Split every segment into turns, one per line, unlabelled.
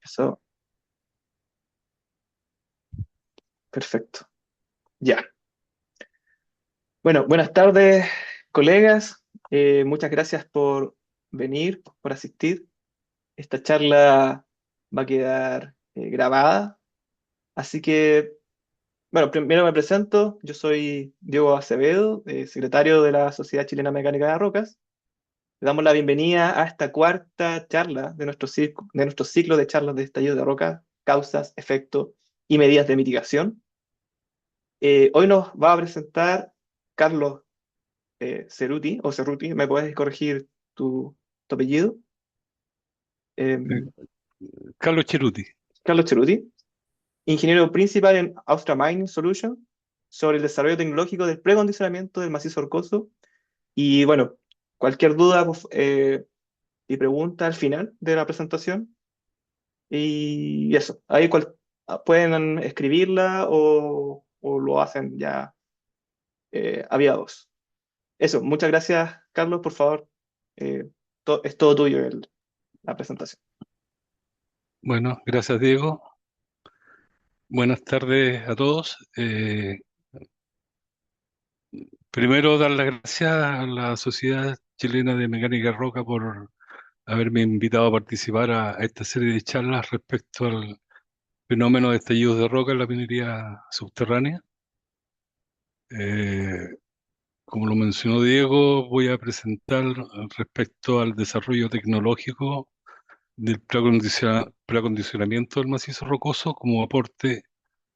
Eso, perfecto. Ya. Bueno, buenas tardes, colegas. Muchas gracias por venir, por asistir. Esta charla va a quedar grabada. Así que, bueno, primero me presento. Yo soy Diego Acevedo, secretario de la Sociedad Chilena Mecánica de Rocas. Le damos la bienvenida a esta cuarta charla de nuestro ciclo de charlas de estallido de roca, causas, efectos y medidas de mitigación. Hoy nos va a presentar Carlos Cerruti, o Cerruti, ¿me puedes corregir tu apellido? Eh,
Eh, Carlos Cheruti.
Carlos Cerruti, ingeniero principal en Austria Mining Solutions, sobre el desarrollo tecnológico del precondicionamiento del macizo rocoso. Y bueno, cualquier duda y pregunta al final de la presentación. Y eso, ahí pueden escribirla o lo hacen ya aviados. Eso, muchas gracias, Carlos, por favor. Es todo tuyo la presentación.
Bueno, gracias Diego. Buenas tardes a todos. Primero dar las gracias a la Sociedad Chilena de Mecánica Roca por haberme invitado a participar a esta serie de charlas respecto al fenómeno de estallidos de roca en la minería subterránea. Eh, Como lo mencionó Diego, voy a presentar respecto al desarrollo tecnológico del preacondicionamiento del macizo rocoso como aporte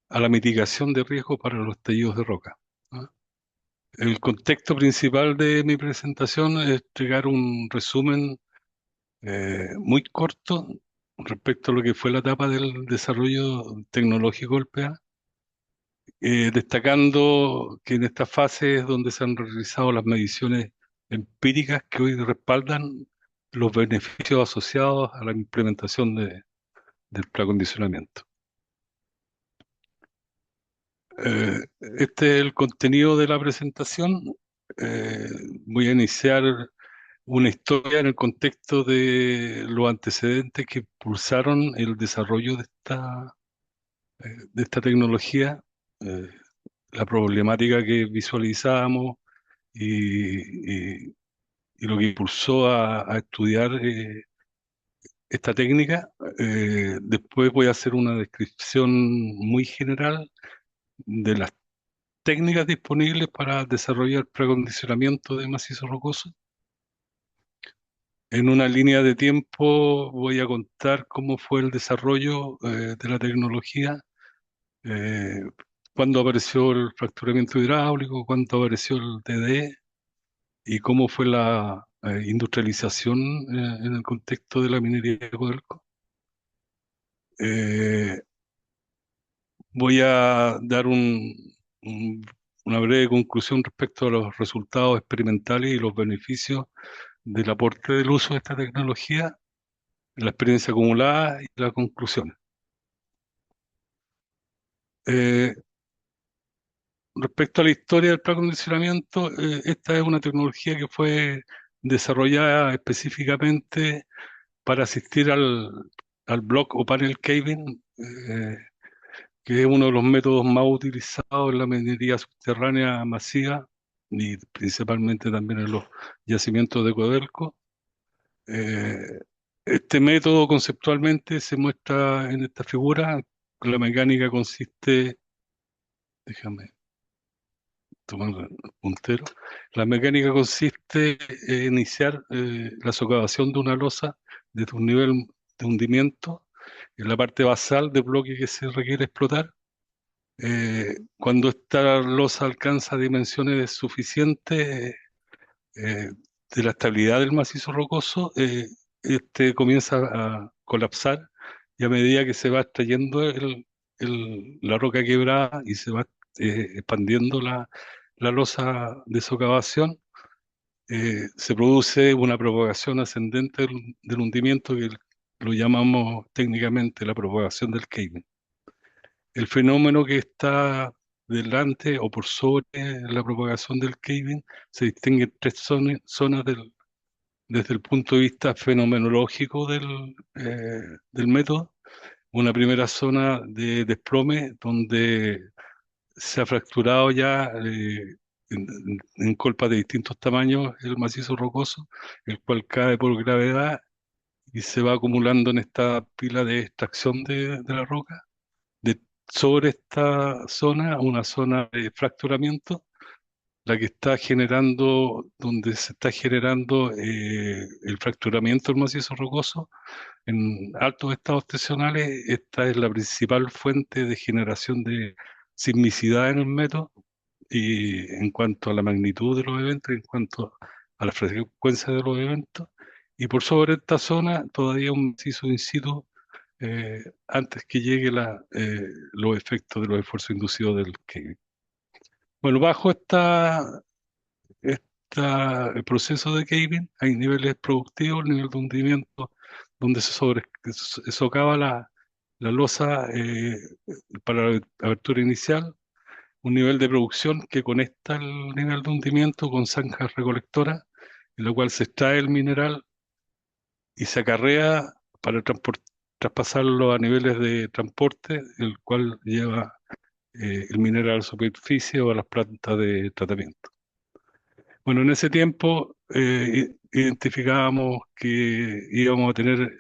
a la mitigación de riesgo para los estallidos de roca. ¿Ah? El contexto principal de mi presentación es entregar un resumen muy corto respecto a lo que fue la etapa del desarrollo tecnológico del PA, destacando que en esta fase es donde se han realizado las mediciones empíricas que hoy respaldan los beneficios asociados a la implementación del preacondicionamiento. Este es el contenido de la presentación. Eh, Voy a iniciar una historia en el contexto de los antecedentes que impulsaron el desarrollo de esta tecnología, eh, la problemática que visualizamos y lo que impulsó a estudiar esta técnica. Después voy a hacer una descripción muy general de las técnicas disponibles para desarrollar preacondicionamiento de macizo rocoso. En una línea de tiempo voy a contar cómo fue el desarrollo de la tecnología, eh, cuándo apareció el fracturamiento hidráulico, cuándo apareció el TDE y cómo fue la industrialización en el contexto de la minería de Codelco. Eh, Voy a dar un- una breve conclusión respecto a los resultados experimentales y los beneficios del aporte del uso de esta tecnología, la experiencia acumulada y las conclusiones. Eh, Respecto a la historia del preacondicionamiento, esta es una tecnología que fue desarrollada específicamente para asistir al block o panel caving, que es uno de los métodos más utilizados en la minería subterránea masiva y principalmente también en los yacimientos de Codelco. Eh, este método conceptualmente se muestra en esta figura. La mecánica consiste, déjame tomar el puntero. La mecánica consiste en iniciar la socavación de una losa desde un nivel de hundimiento en la parte basal del bloque que se requiere explotar. Cuando esta losa alcanza dimensiones suficientes de la estabilidad del macizo rocoso, este comienza a colapsar y a medida que se va extrayendo la roca quebrada y se va expandiendo la losa de socavación, se produce una propagación ascendente del hundimiento que lo llamamos técnicamente la propagación del caving. El fenómeno que está delante o por sobre la propagación del caving se distingue en tres zonas desde el punto de vista fenomenológico del método. una primera zona de desplome donde se ha fracturado ya en colpas de distintos tamaños el macizo rocoso, el cual cae por gravedad y se va acumulando en esta pila de extracción de la roca. De, sobre esta zona, una zona de fracturamiento, la que está generando, donde se está generando el fracturamiento del macizo rocoso en altos estados tensionales. Esta es la principal fuente de generación de sismicidad en el método y en cuanto a la magnitud de los eventos, en cuanto a la frecuencia de los eventos. Y por sobre esta zona todavía un macizo in situ antes que llegue los efectos de los esfuerzos inducidos del que. Bueno, bajo el proceso de caving hay niveles productivos, nivel de hundimiento donde se socava la losa para la abertura inicial, un nivel de producción que conecta el nivel de hundimiento con zanjas recolectoras, en la cual se extrae el mineral y se acarrea para traspasarlo a niveles de transporte, el cual lleva el mineral a la superficie o a las plantas de tratamiento. Bueno, en ese tiempo identificábamos que íbamos a tener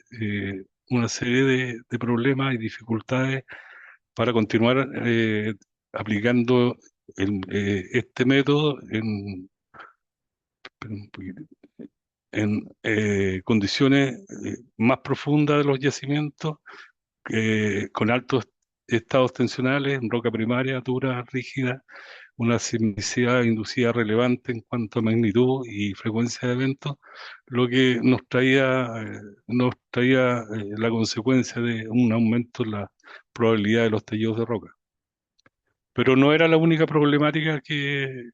una serie de problemas y dificultades para continuar aplicando este método un poquito, en condiciones más profundas de los yacimientos, con altos estados tensionales, en roca primaria, dura, rígida, una sismicidad inducida relevante en cuanto a magnitud y frecuencia de eventos, lo que nos traía la consecuencia de un aumento en la probabilidad de los tallos de roca. Pero no era la única problemática que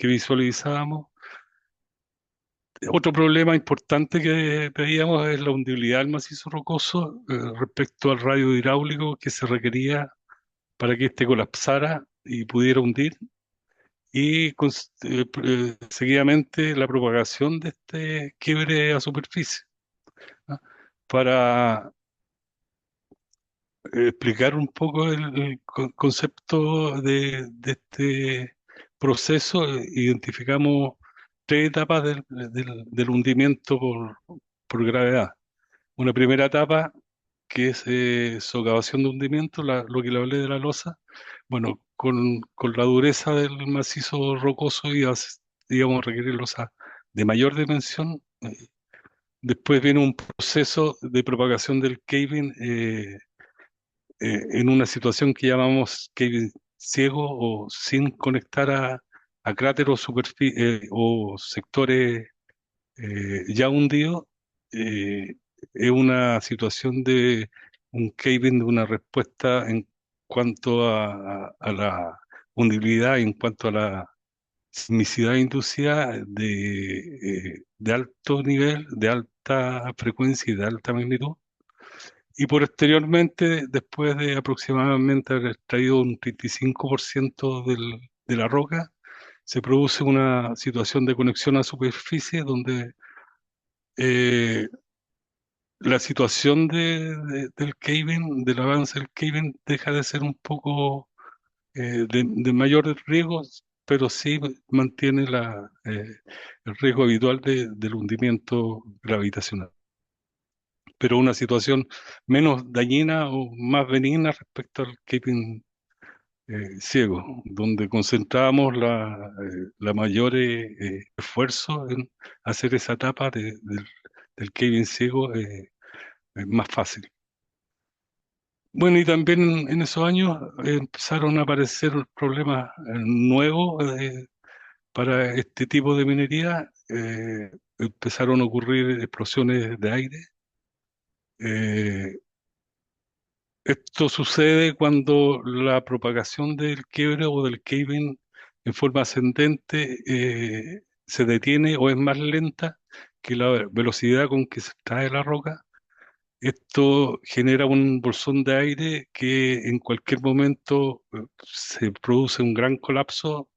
visualizábamos. Otro problema importante que veíamos es la hundibilidad del macizo rocoso respecto al radio hidráulico que se requería para que éste colapsara y pudiera hundir, y seguidamente la propagación de este quiebre a superficie. ¿Ah? Para explicar un poco el concepto de este proceso, identificamos tres etapas del hundimiento por gravedad. Una primera etapa que es socavación de hundimiento, lo que le hablé de la losa. Bueno, con la dureza del macizo rocoso íbamos a requerir losa de mayor dimensión. Después viene un proceso de propagación del caving en una situación que llamamos caving ciego o sin conectar a cráteres o sectores ya hundido. Es una situación de un caving, de una respuesta en cuanto a la hundibilidad, en cuanto a la sismicidad inducida de alto nivel, de alta frecuencia y de alta magnitud. Y posteriormente, después de aproximadamente haber extraído un 35% de la roca, se produce una situación de conexión a superficie donde eh, la situación del caving, del avance del caving, deja de ser un poco de mayor riesgo, pero sí mantiene el riesgo habitual del hundimiento gravitacional. Pero una situación menos dañina o más benigna respecto al caving ciego, donde concentramos la mayor esfuerzo en hacer esa etapa del caving ciego más fácil. Bueno, y también en esos años empezaron a aparecer problemas nuevos para este tipo de minería. Empezaron a ocurrir explosiones de aire. Eh, Esto sucede cuando la propagación del quiebre o del caving en forma ascendente se detiene o es más lenta que la velocidad con que se extrae la roca. Esto genera un bolsón de aire que en cualquier momento se produce un gran colapso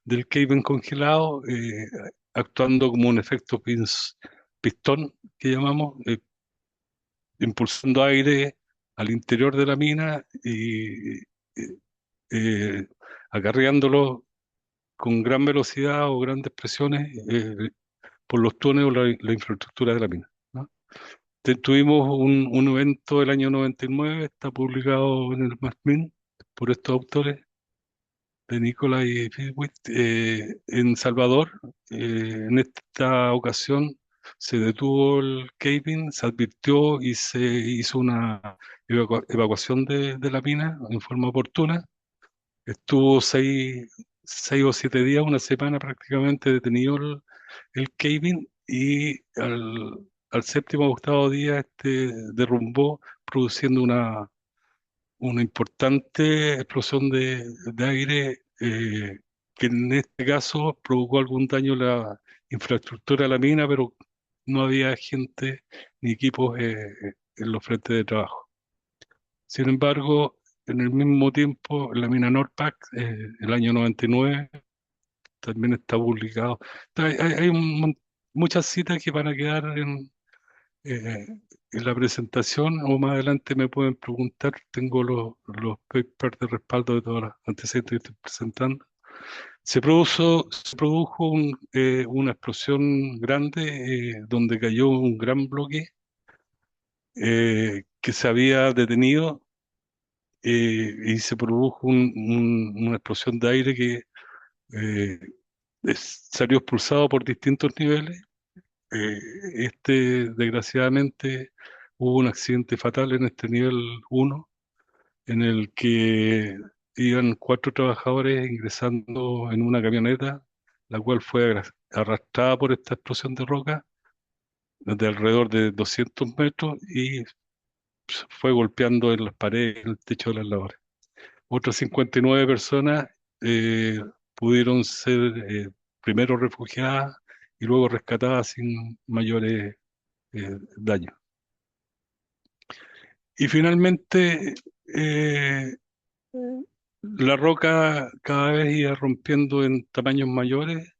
del caving congelado, actuando como un efecto pistón que llamamos, impulsando aire al interior de la mina y eh, acarreándolo con gran velocidad o grandes presiones por los túneles o la infraestructura de la mina, ¿no? Tuvimos un evento el año 99, está publicado en el Macmillan por estos autores de Nicola y Fitwitt, en Salvador. En esta ocasión se detuvo el caving, se advirtió y se hizo una evacuación de la mina en forma oportuna. Estuvo 6 o 7 días, una semana prácticamente detenido el caving y al séptimo o octavo día derrumbó, produciendo una importante explosión de aire, que en este caso provocó algún daño a la infraestructura de la mina, pero no había gente ni equipos en los frentes de trabajo. Sin embargo, en el mismo tiempo, en la mina Norpac, el año 99, también está publicado. Hay muchas citas que van a quedar eh, en la presentación, o más adelante me pueden preguntar. Tengo los papers de respaldo de todos los antecedentes que estoy presentando. Se produjo una explosión grande, donde cayó un gran bloque que se había detenido, y se produjo una explosión de aire que eh, salió expulsado por distintos niveles. Eh, Desgraciadamente, hubo un accidente fatal en este nivel 1, en el que iban 4 trabajadores ingresando en una camioneta, la cual fue arrastrada por esta explosión de roca de alrededor de 200 metros y fue golpeando en las paredes, en el techo de las labores. Otras 59 personas eh, pudieron ser primero refugiadas y luego rescatadas sin mayores daños. Y finalmente, eh, la roca cada vez iba rompiendo en tamaños mayores.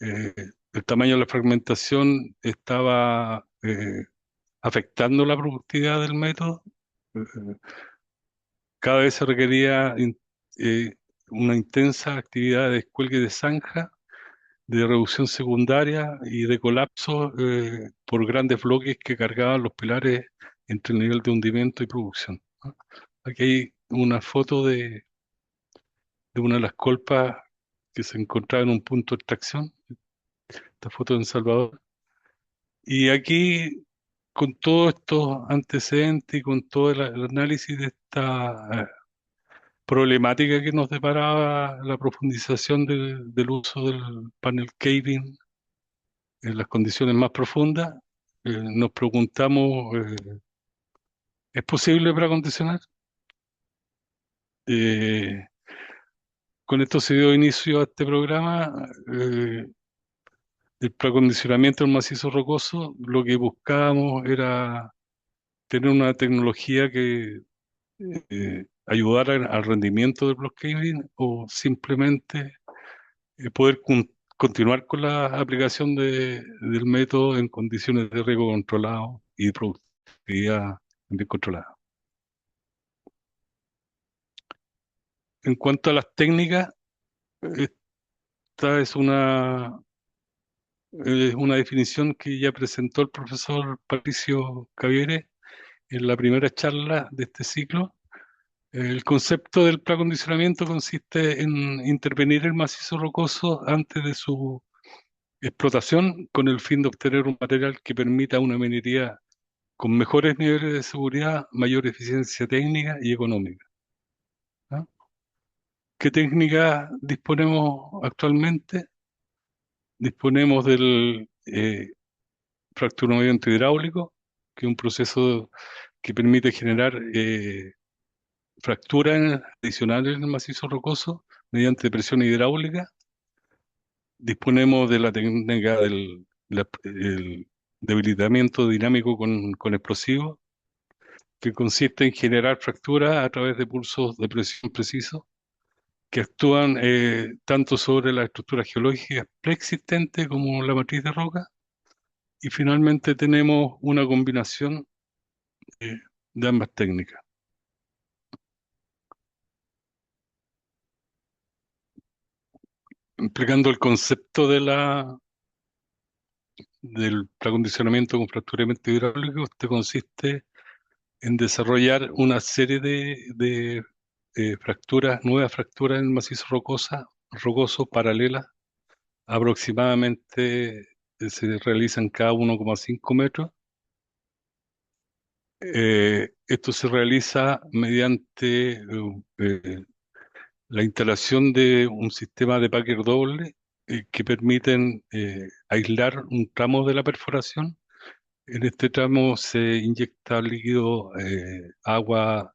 eh, el tamaño de la fragmentación estaba afectando la productividad del método. Eh, Cada vez se requería eh, una intensa actividad de descuelgue de zanja, de reducción secundaria y de colapso por grandes bloques que cargaban los pilares entre el nivel de hundimiento y producción, ¿no? Aquí hay una foto de una de las colpas que se encontraba en un punto de extracción, esta foto en Salvador. Y aquí, con todos estos antecedentes y con todo el análisis de esta problemática que nos deparaba la profundización del uso del panel caving en las condiciones más profundas, nos preguntamos, ¿es posible preacondicionar? Eh, con esto se dio inicio a este programa. El preacondicionamiento del macizo rocoso, lo que buscábamos era tener una tecnología que ayudara al rendimiento del block caving, o simplemente poder continuar con la aplicación del método en condiciones de riesgo controlado y de productividad bien controlada. En cuanto a las técnicas, esta es una definición que ya presentó el profesor Patricio Caviere en la primera charla de este ciclo. El concepto del preacondicionamiento consiste en intervenir el macizo rocoso antes de su explotación, con el fin de obtener un material que permita una minería con mejores niveles de seguridad, mayor eficiencia técnica y económica, ¿no? ¿Qué técnica disponemos actualmente? Disponemos del fracturamiento hidráulico, que es un proceso que permite generar fracturas adicionales en el macizo rocoso mediante presión hidráulica. Disponemos de la técnica el debilitamiento dinámico con explosivos, que consiste en generar fracturas a través de pulsos de presión precisos que actúan tanto sobre la estructura geológica preexistente como la matriz de roca. Y finalmente tenemos una combinación eh, de ambas técnicas. Explicando el concepto del preacondicionamiento con fracturamiento hidráulico, este consiste en desarrollar una serie de fracturas, nuevas fracturas en el macizo rocoso paralelas, aproximadamente se realizan cada 1,5 metros. Esto se realiza mediante la instalación de un sistema de Packer doble que permiten aislar un tramo de la perforación. En este tramo se inyecta líquido, agua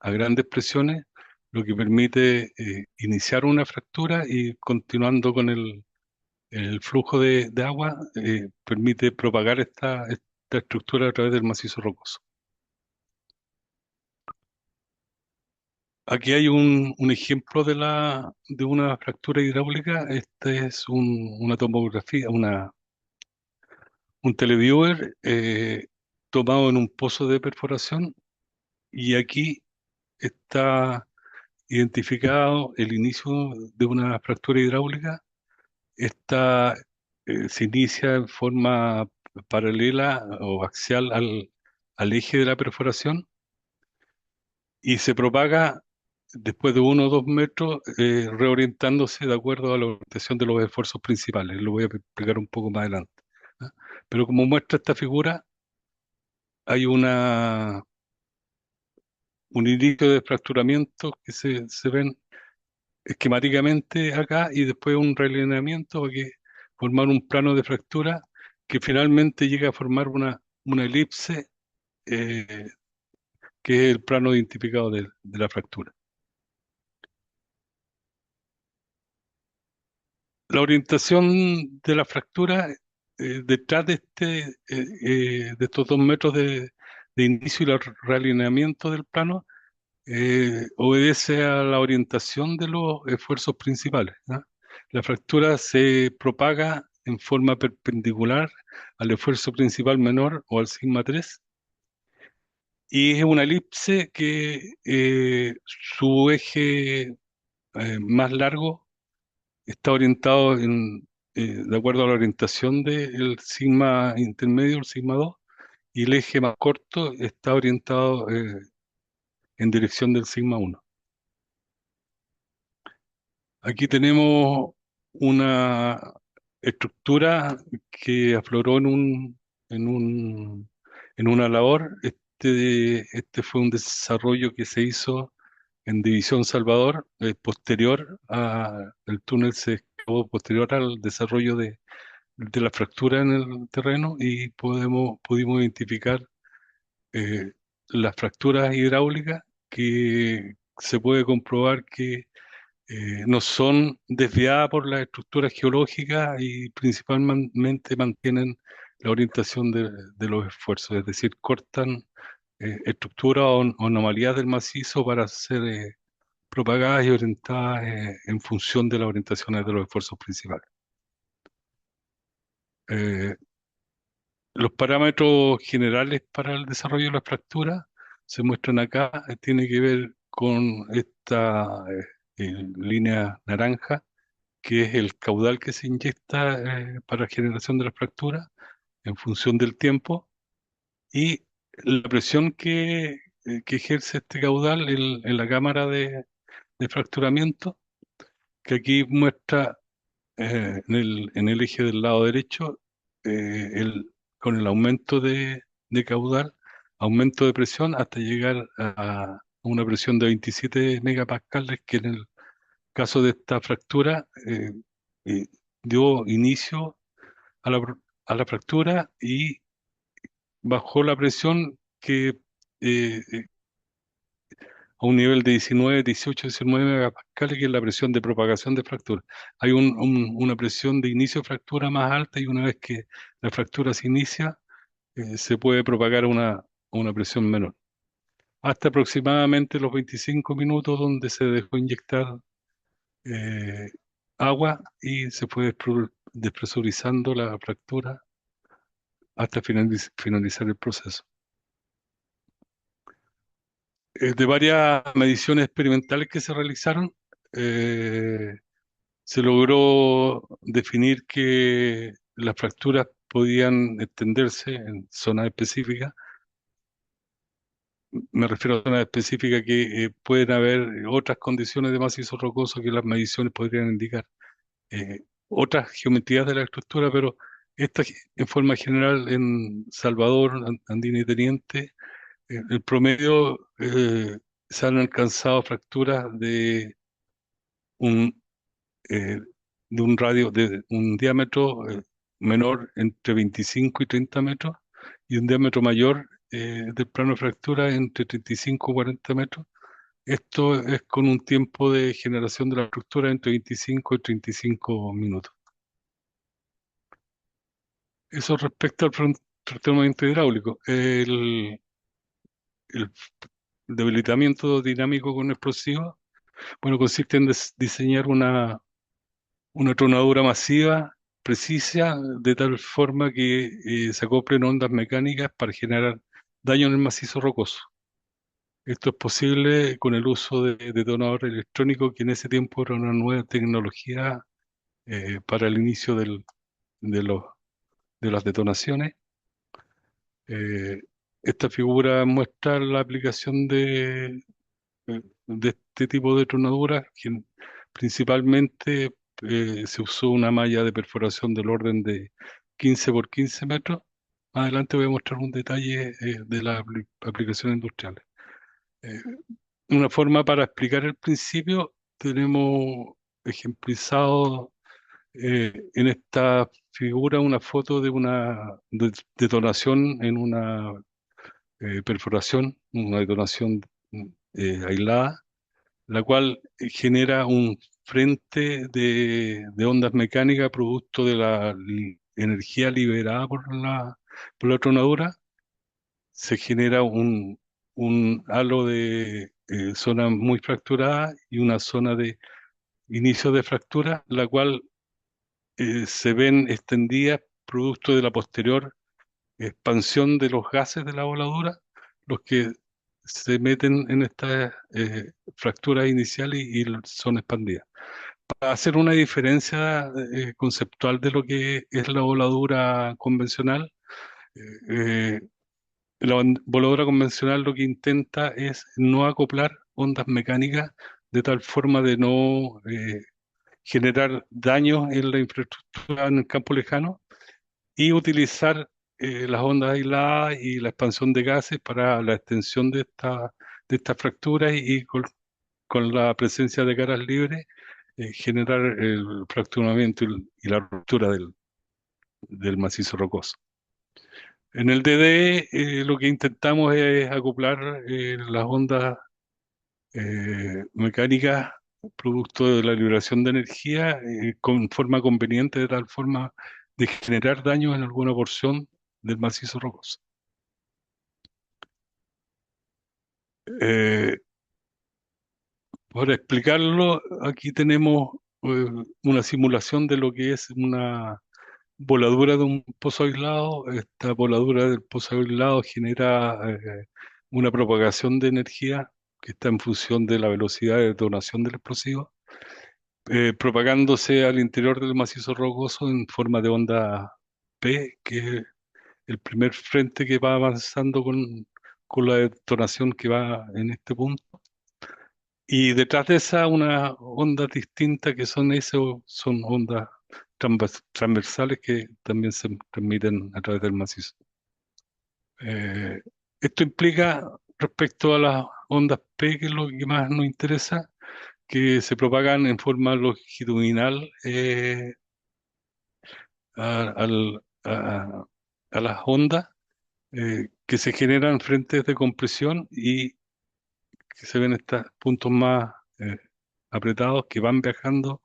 a grandes presiones, lo que permite iniciar una fractura y continuando con el flujo de agua, permite propagar esta estructura a través del macizo rocoso. Aquí hay un ejemplo de una fractura hidráulica. Este es una tomografía, un televiewer tomado en un pozo de perforación y aquí está identificado el inicio de una fractura hidráulica. Esta se inicia en forma paralela o axial al eje de la perforación y se propaga después de 1 o 2 metros, reorientándose de acuerdo a la orientación de los esfuerzos principales. Lo voy a explicar un poco más adelante. ¿Ah? Pero como muestra esta figura, hay un inicio de fracturamiento que se ven esquemáticamente acá y después un realineamiento para que formar un plano de fractura que finalmente llega a formar una elipse, eh, que es el plano identificado de la fractura. La orientación de la fractura detrás de estos 2 metros de inicio y el realineamiento del plano obedece a la orientación de los esfuerzos principales, ¿ah? La fractura se propaga en forma perpendicular al esfuerzo principal menor o al sigma 3 y es una elipse que su eje más largo está orientado de acuerdo a la orientación del sigma intermedio, el sigma 2, y el eje más corto está orientado en dirección del sigma 1. Aquí tenemos una estructura que afloró en un, en una labor. Este fue un desarrollo que se hizo en División Salvador, posterior el túnel se excavó posterior al desarrollo de la fractura en el terreno y pudimos identificar eh, las fracturas hidráulicas que se puede comprobar que no son desviadas por las estructuras geológicas y principalmente mantienen la orientación de los esfuerzos, es decir, cortan estructuras o anomalías del macizo para ser propagadas y orientadas en función de las orientaciones de los esfuerzos principales. Eh, los parámetros generales para el desarrollo de la fractura se muestran acá, tiene que ver con esta línea naranja que es el caudal que se inyecta para generación de la fractura en función del tiempo y la presión que ejerce este caudal en la cámara de fracturamiento, que aquí muestra en el eje del lado derecho, con el aumento de caudal, aumento de presión hasta llegar a una presión de 27 megapascales, que en el caso de esta fractura eh, dio inicio a la fractura y bajó la presión a un nivel de 19, 18, 19 megapascales, que es la presión de propagación de fractura. Hay una presión de inicio de fractura más alta y una vez que la fractura se inicia, se puede propagar una presión menor. Hasta aproximadamente los 25 minutos donde se dejó inyectar eh, agua y se fue despresurizando la fractura hasta finalizar el proceso. De varias mediciones experimentales que se realizaron, eh, se logró definir que las fracturas podían extenderse en zonas específicas. Me refiero a zonas específicas que pueden haber otras condiciones de macizo rocoso que las mediciones podrían indicar. Otras geometrías de la estructura, pero esta en forma general en Salvador, Andina y Teniente, el promedio se han alcanzado fracturas un, eh, de un radio, de un diámetro menor entre 25 y 30 metros y un diámetro mayor del plano de fractura entre 35 y 40 metros. Esto es con un tiempo de generación de la estructura entre 25 y 35 minutos. Eso respecto al tratamiento hidráulico. El debilitamiento dinámico con explosivos, bueno, consiste en diseñar una tronadura masiva, precisa, de tal forma que se acoplen ondas mecánicas para generar daño en el macizo rocoso. Esto es posible con el uso de detonador electrónico, que en ese tiempo era una nueva tecnología para el inicio de, los, de las detonaciones. Eh, Esta figura muestra la aplicación de este tipo de tronaduras, que principalmente se usó una malla de perforación del orden de 15 por 15 metros. Más adelante voy a mostrar un detalle de las aplicaciones industriales. Eh, una forma para explicar el principio, tenemos ejemplizado en esta figura una foto de una detonación en una perforación, una detonación aislada, la cual genera un frente de ondas mecánicas producto de la energía liberada por la tronadura. Se genera un halo de zona muy fracturada y una zona de inicio de fractura, la cual se ven extendidas producto de la posterior expansión de los gases de la voladura, los que se meten en estas fracturas iniciales y son expandidas. Para hacer una diferencia conceptual de lo que es la voladura convencional, eh, la voladura convencional lo que intenta es no acoplar ondas mecánicas de tal forma de no generar daños en la infraestructura en el campo lejano y utilizar las ondas aisladas y la expansión de gases para la extensión de estas fracturas y con la presencia de caras libres generar el fracturamiento y la ruptura del macizo rocoso. En el DD lo que intentamos es acoplar las ondas mecánicas producto de la liberación de energía con forma conveniente, de tal forma de generar daños en alguna porción del macizo rocoso. Eh, para explicarlo, aquí tenemos una simulación de lo que es una voladura de un pozo aislado. Esta voladura del pozo aislado genera una propagación de energía que está en función de la velocidad de detonación del explosivo, propagándose al interior del macizo rocoso en forma de onda P, que es el primer frente que va avanzando con la detonación que va en este punto. Y detrás de esa, unas ondas distintas que son eso, son ondas transversales que también se transmiten a través del macizo. Eh, Esto implica, respecto a las ondas P, que es lo que más nos interesa, que se propagan en forma longitudinal a, al- a las ondas que se generan frentes de compresión y que se ven estos puntos más apretados que van viajando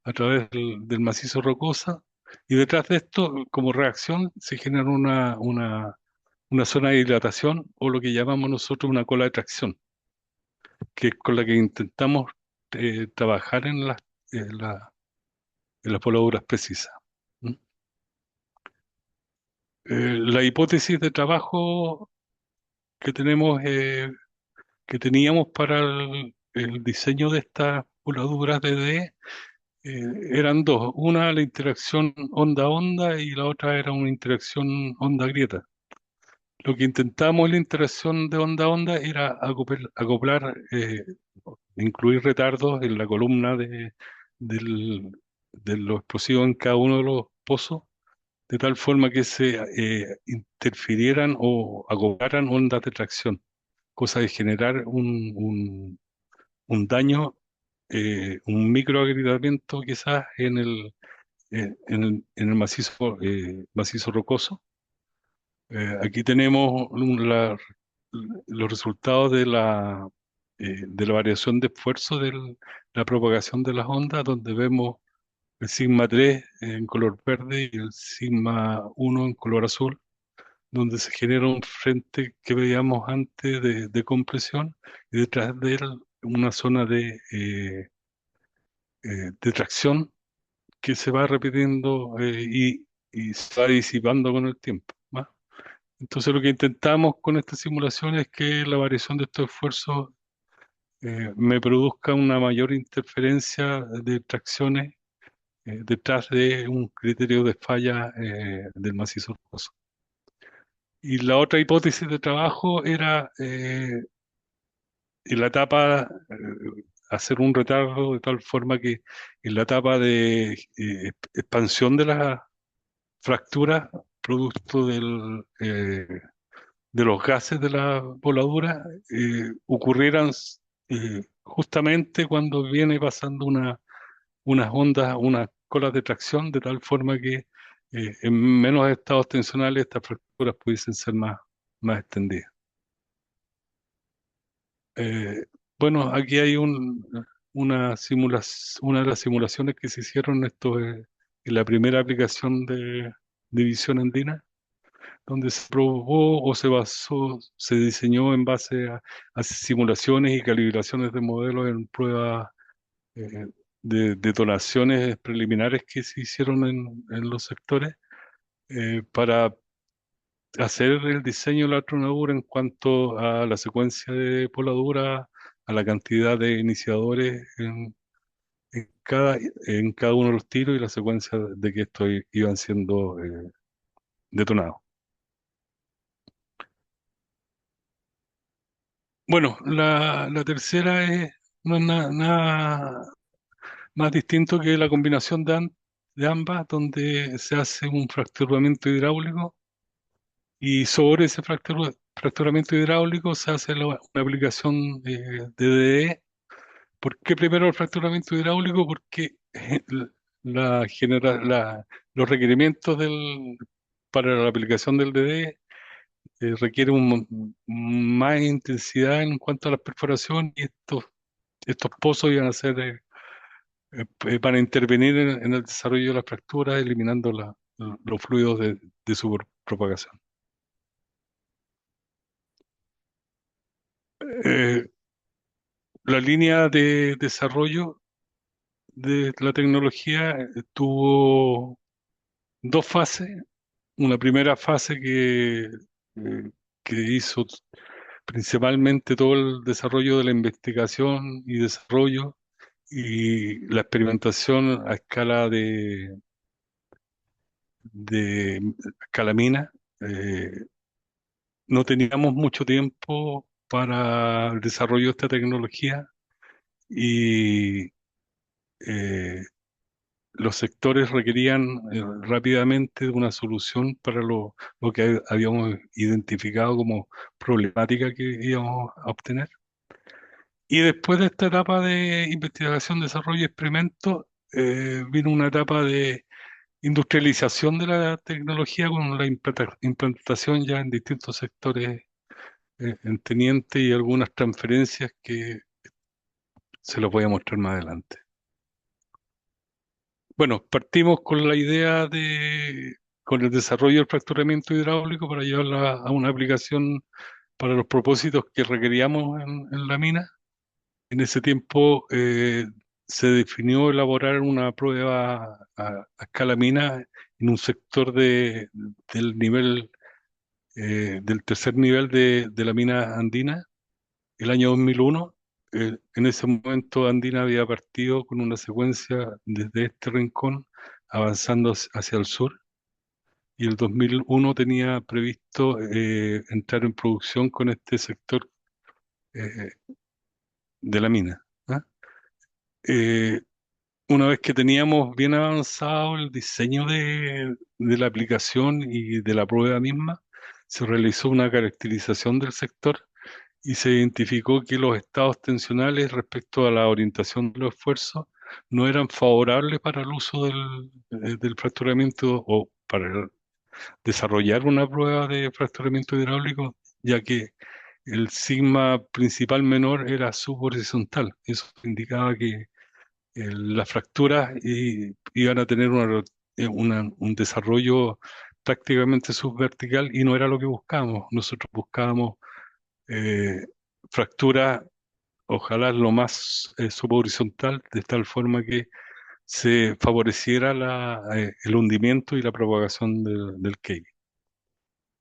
a través del macizo rocosa, y detrás de esto, como reacción, se genera una zona de dilatación o lo que llamamos nosotros una cola de tracción, que es con la que intentamos trabajar en las voladuras precisas. ¿Mm? La hipótesis de trabajo que tenemos que teníamos para el diseño de estas voladuras DDE eran dos. Una, la interacción onda-onda y la otra era una interacción onda-grieta. Lo que intentamos en la interacción de onda-onda era acoplar, incluir retardos en la columna del, de los explosivos en cada uno de los pozos, de tal forma que se interfirieran o acoplaran ondas de tracción, cosa de generar un daño, un microagrietamiento quizás en el macizo rocoso. Aquí tenemos los resultados de la variación de esfuerzo de la propagación de las ondas, donde vemos el sigma 3 en color verde y el sigma 1 en color azul, donde se genera un frente que veíamos antes de compresión y detrás de él una zona de tracción que se va repitiendo y se va disipando con el tiempo. ¿Va? Entonces lo que intentamos con esta simulación es que la variación de estos esfuerzos me produzca una mayor interferencia de tracciones detrás de un criterio de falla del macizo rocoso. Y la otra hipótesis de trabajo era en la etapa hacer un retardo de tal forma que en la etapa de expansión de la fractura, producto de los gases de la voladura, ocurrieran justamente cuando viene pasando unas ondas, unas colas de tracción, de tal forma que en menos estados tensionales estas fracturas pudiesen ser más extendidas. Eh, bueno, aquí hay una de las simulaciones que se hicieron esto en la primera aplicación de visión andina, donde se probó o se basó, se diseñó en base a simulaciones y calibraciones de modelos en pruebas eh, de detonaciones preliminares que se hicieron en los sectores para hacer el diseño de la tronadura en cuanto a la secuencia de poladura, a la cantidad de iniciadores en cada uno de los tiros y la secuencia de que estos iban siendo detonados. Bueno, la tercera no es nada más distinto que la combinación de ambas, donde se hace un fracturamiento hidráulico y sobre ese fracturamiento hidráulico se hace una aplicación de DDE. ¿Por qué primero el fracturamiento hidráulico? Porque los requerimientos para la aplicación del DDE requieren más intensidad en cuanto a las perforaciones y estos pozos iban a ser para intervenir en el desarrollo de la fractura, eliminando los fluidos de su propagación. Eh, la línea de desarrollo de la tecnología tuvo dos fases. Una primera fase que hizo principalmente todo el desarrollo de la investigación y desarrollo y la experimentación a escala de escala mina. Eh, no teníamos mucho tiempo para el desarrollo de esta tecnología y eh, los sectores requerían rápidamente una solución para lo que habíamos identificado como problemática que íbamos a obtener. Y después de esta etapa de investigación, desarrollo y experimento, vino una etapa de industrialización de la tecnología con la implantación ya en distintos sectores en Teniente y algunas transferencias que se los voy a mostrar más adelante. Bueno, partimos con la idea con el desarrollo del fracturamiento hidráulico para llevarla a una aplicación para los propósitos que requeríamos en la mina. En ese tiempo se definió elaborar una prueba a escala mina en un sector del tercer nivel de la mina andina, el año 2001. En ese momento Andina había partido con una secuencia desde este rincón avanzando hacia el sur, y el 2001 tenía previsto entrar en producción con este sector eh, de la mina. ¿Ah? Eh, una vez que teníamos bien avanzado el diseño de la aplicación y de la prueba misma, se realizó una caracterización del sector y se identificó que los estados tensionales respecto a la orientación de los esfuerzos no eran favorables para el uso del fracturamiento o para desarrollar una prueba de fracturamiento hidráulico, ya que el sigma principal menor era subhorizontal. Eso indicaba que las fracturas iban a tener un desarrollo prácticamente subvertical y no era lo que buscábamos. Nosotros buscábamos eh, fractura, ojalá lo más subhorizontal, de tal forma que se favoreciera el hundimiento y la propagación del cable.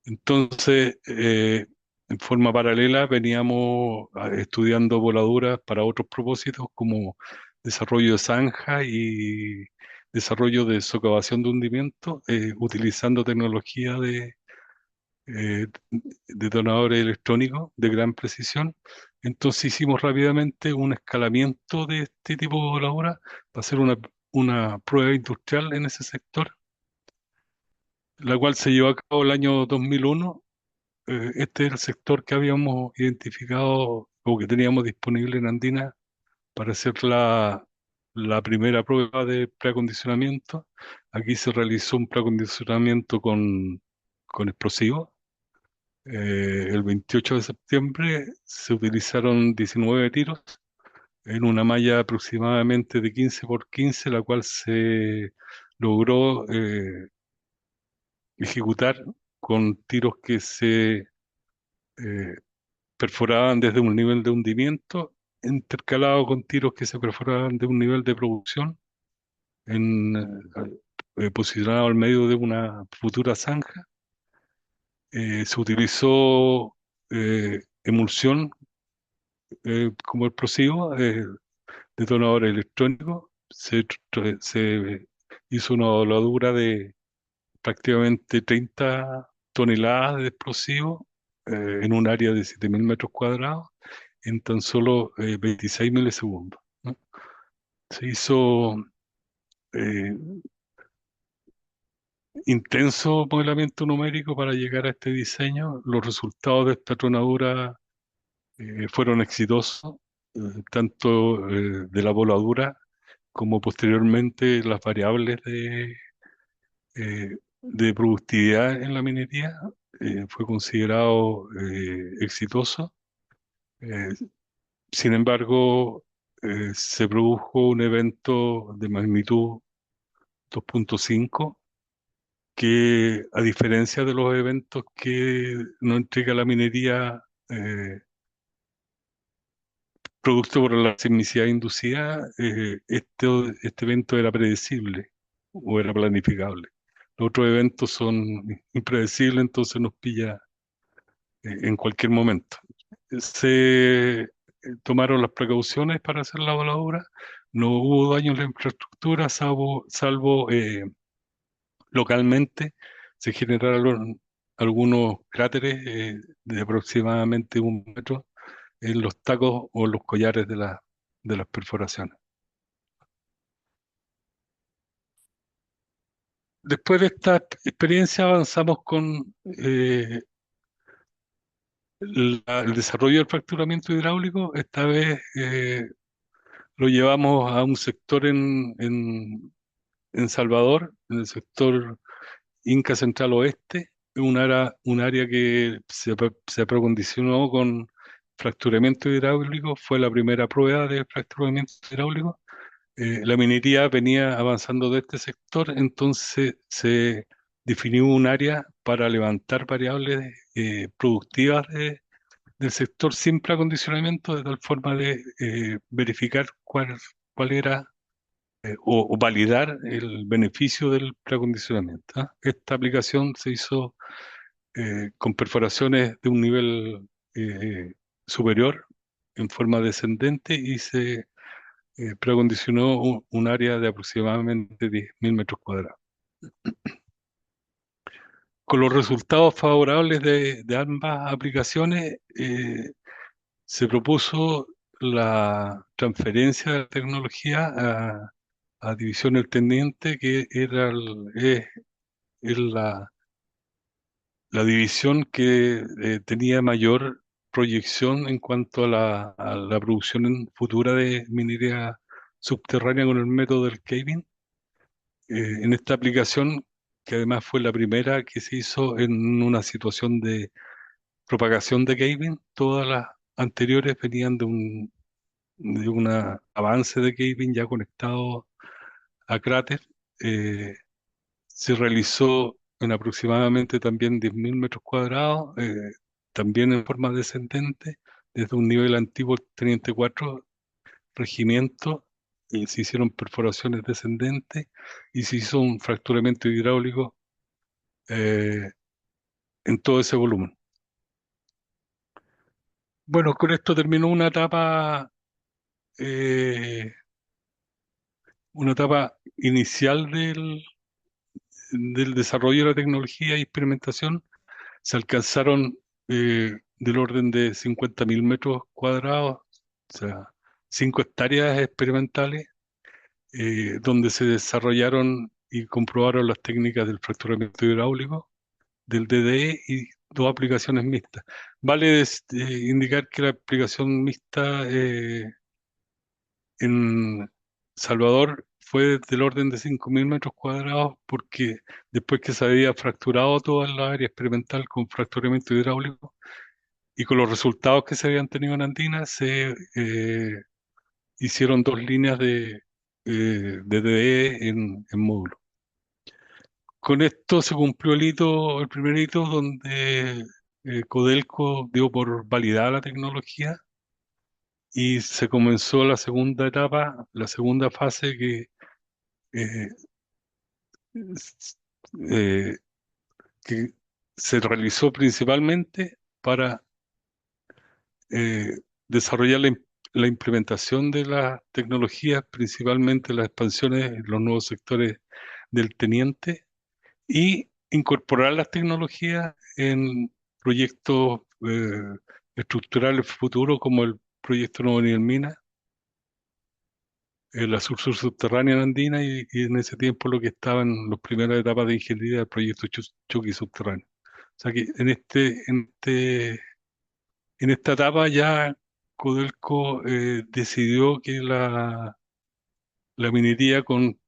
Entonces, en forma paralela, veníamos estudiando voladuras para otros propósitos, como desarrollo de zanja y desarrollo de socavación de hundimiento, utilizando tecnología de detonadores electrónicos de gran precisión. Entonces hicimos rápidamente un escalamiento de este tipo de voladura para hacer una prueba industrial en ese sector, la cual se llevó a cabo el año 2001. Este era el sector que habíamos identificado o que teníamos disponible en Andina para hacer la primera prueba de preacondicionamiento. Aquí se realizó un preacondicionamiento con explosivos. El 28 de septiembre se utilizaron 19 tiros en una malla aproximadamente de 15 por 15, la cual se logró ejecutar con tiros que se perforaban desde un nivel de hundimiento, intercalado con tiros que se perforaban de un nivel de producción, en, posicionado al medio de una futura zanja. Se utilizó emulsión como explosivo, detonador electrónico. Se hizo una voladura de prácticamente 30 toneladas de explosivos en un área de 7.000 metros cuadrados en tan solo 26 milisegundos, ¿no? Se hizo eh, intenso modelamiento numérico para llegar a este diseño. Los resultados de esta tronadura fueron exitosos, tanto de la voladura como posteriormente las variables de productividad en la minería. Fue considerado exitoso. Eh, Sin embargo, se produjo un evento de magnitud 2.5 que, a diferencia de los eventos que no entrega la minería, eh, producto por la sismicidad inducida, este evento era predecible o era planificable. Los otros eventos son impredecibles, entonces nos pilla en cualquier momento. Se tomaron las precauciones para hacer la voladura, no hubo daños en la infraestructura, salvo localmente se generaron algunos cráteres de aproximadamente 1 metro en los tacos o los collares de las perforaciones. Después de esta experiencia avanzamos con el desarrollo del fracturamiento hidráulico. Esta vez lo llevamos a un sector en Salvador, en el sector Inca Central Oeste, un área que se aprocondicionó con fracturamiento hidráulico. Fue la primera prueba de fracturamiento hidráulico. La minería venía avanzando de este sector, entonces se definió un área para levantar variables productivas del sector sin preacondicionamiento, de tal forma de verificar cuál era o validar el beneficio del preacondicionamiento. ¿Ah? Esta aplicación se hizo con perforaciones de un nivel superior, en forma descendente y se preacondicionó un área de aproximadamente 10.000 metros cuadrados. Con los resultados favorables de ambas aplicaciones, se propuso la transferencia de la tecnología a División El Teniente, que es la división que tenía mayor proyección en cuanto a la producción futura de minería subterránea con el método del caving. En esta aplicación, que además fue la primera que se hizo en una situación de propagación de caving, todas las anteriores venían de un avance de caving ya conectado a cráter. eh, Se realizó en aproximadamente también 10.000 metros cuadrados, también en forma descendente, desde un nivel antiguo, Teniente 4 Regimiento, y se hicieron perforaciones descendentes y se hizo un fracturamiento hidráulico eh, en todo ese volumen. Bueno, con esto terminó eh, una etapa inicial del desarrollo de la tecnología y experimentación. Se alcanzaron del orden de 50.000 metros cuadrados, o sea, 5 hectáreas experimentales, donde se desarrollaron y comprobaron las técnicas del fracturamiento hidráulico, del DDE y dos aplicaciones mixtas. Vale indicar que la aplicación mixta en Salvador fue del orden de 5.000 metros cuadrados porque después que se había fracturado toda la área experimental con fracturamiento hidráulico y con los resultados que se habían tenido en Andina, se hicieron 2 líneas de DDE en módulo. Con esto se cumplió el primer hito donde Codelco dio por validada la tecnología y se comenzó la segunda etapa, la segunda fase eh, s- eh, que se realizó principalmente para eh, desarrollar la implementación de las tecnologías, principalmente las expansiones en los nuevos sectores del Teniente y incorporar las tecnologías en proyectos estructurales futuros como el proyecto Nuevo Nivel Mina, la sur subterránea en Andina y en ese tiempo lo que estaba en las primeras etapas de ingeniería del proyecto Chucky subterráneo. O sea que en esta etapa ya Codelco decidió que la minería con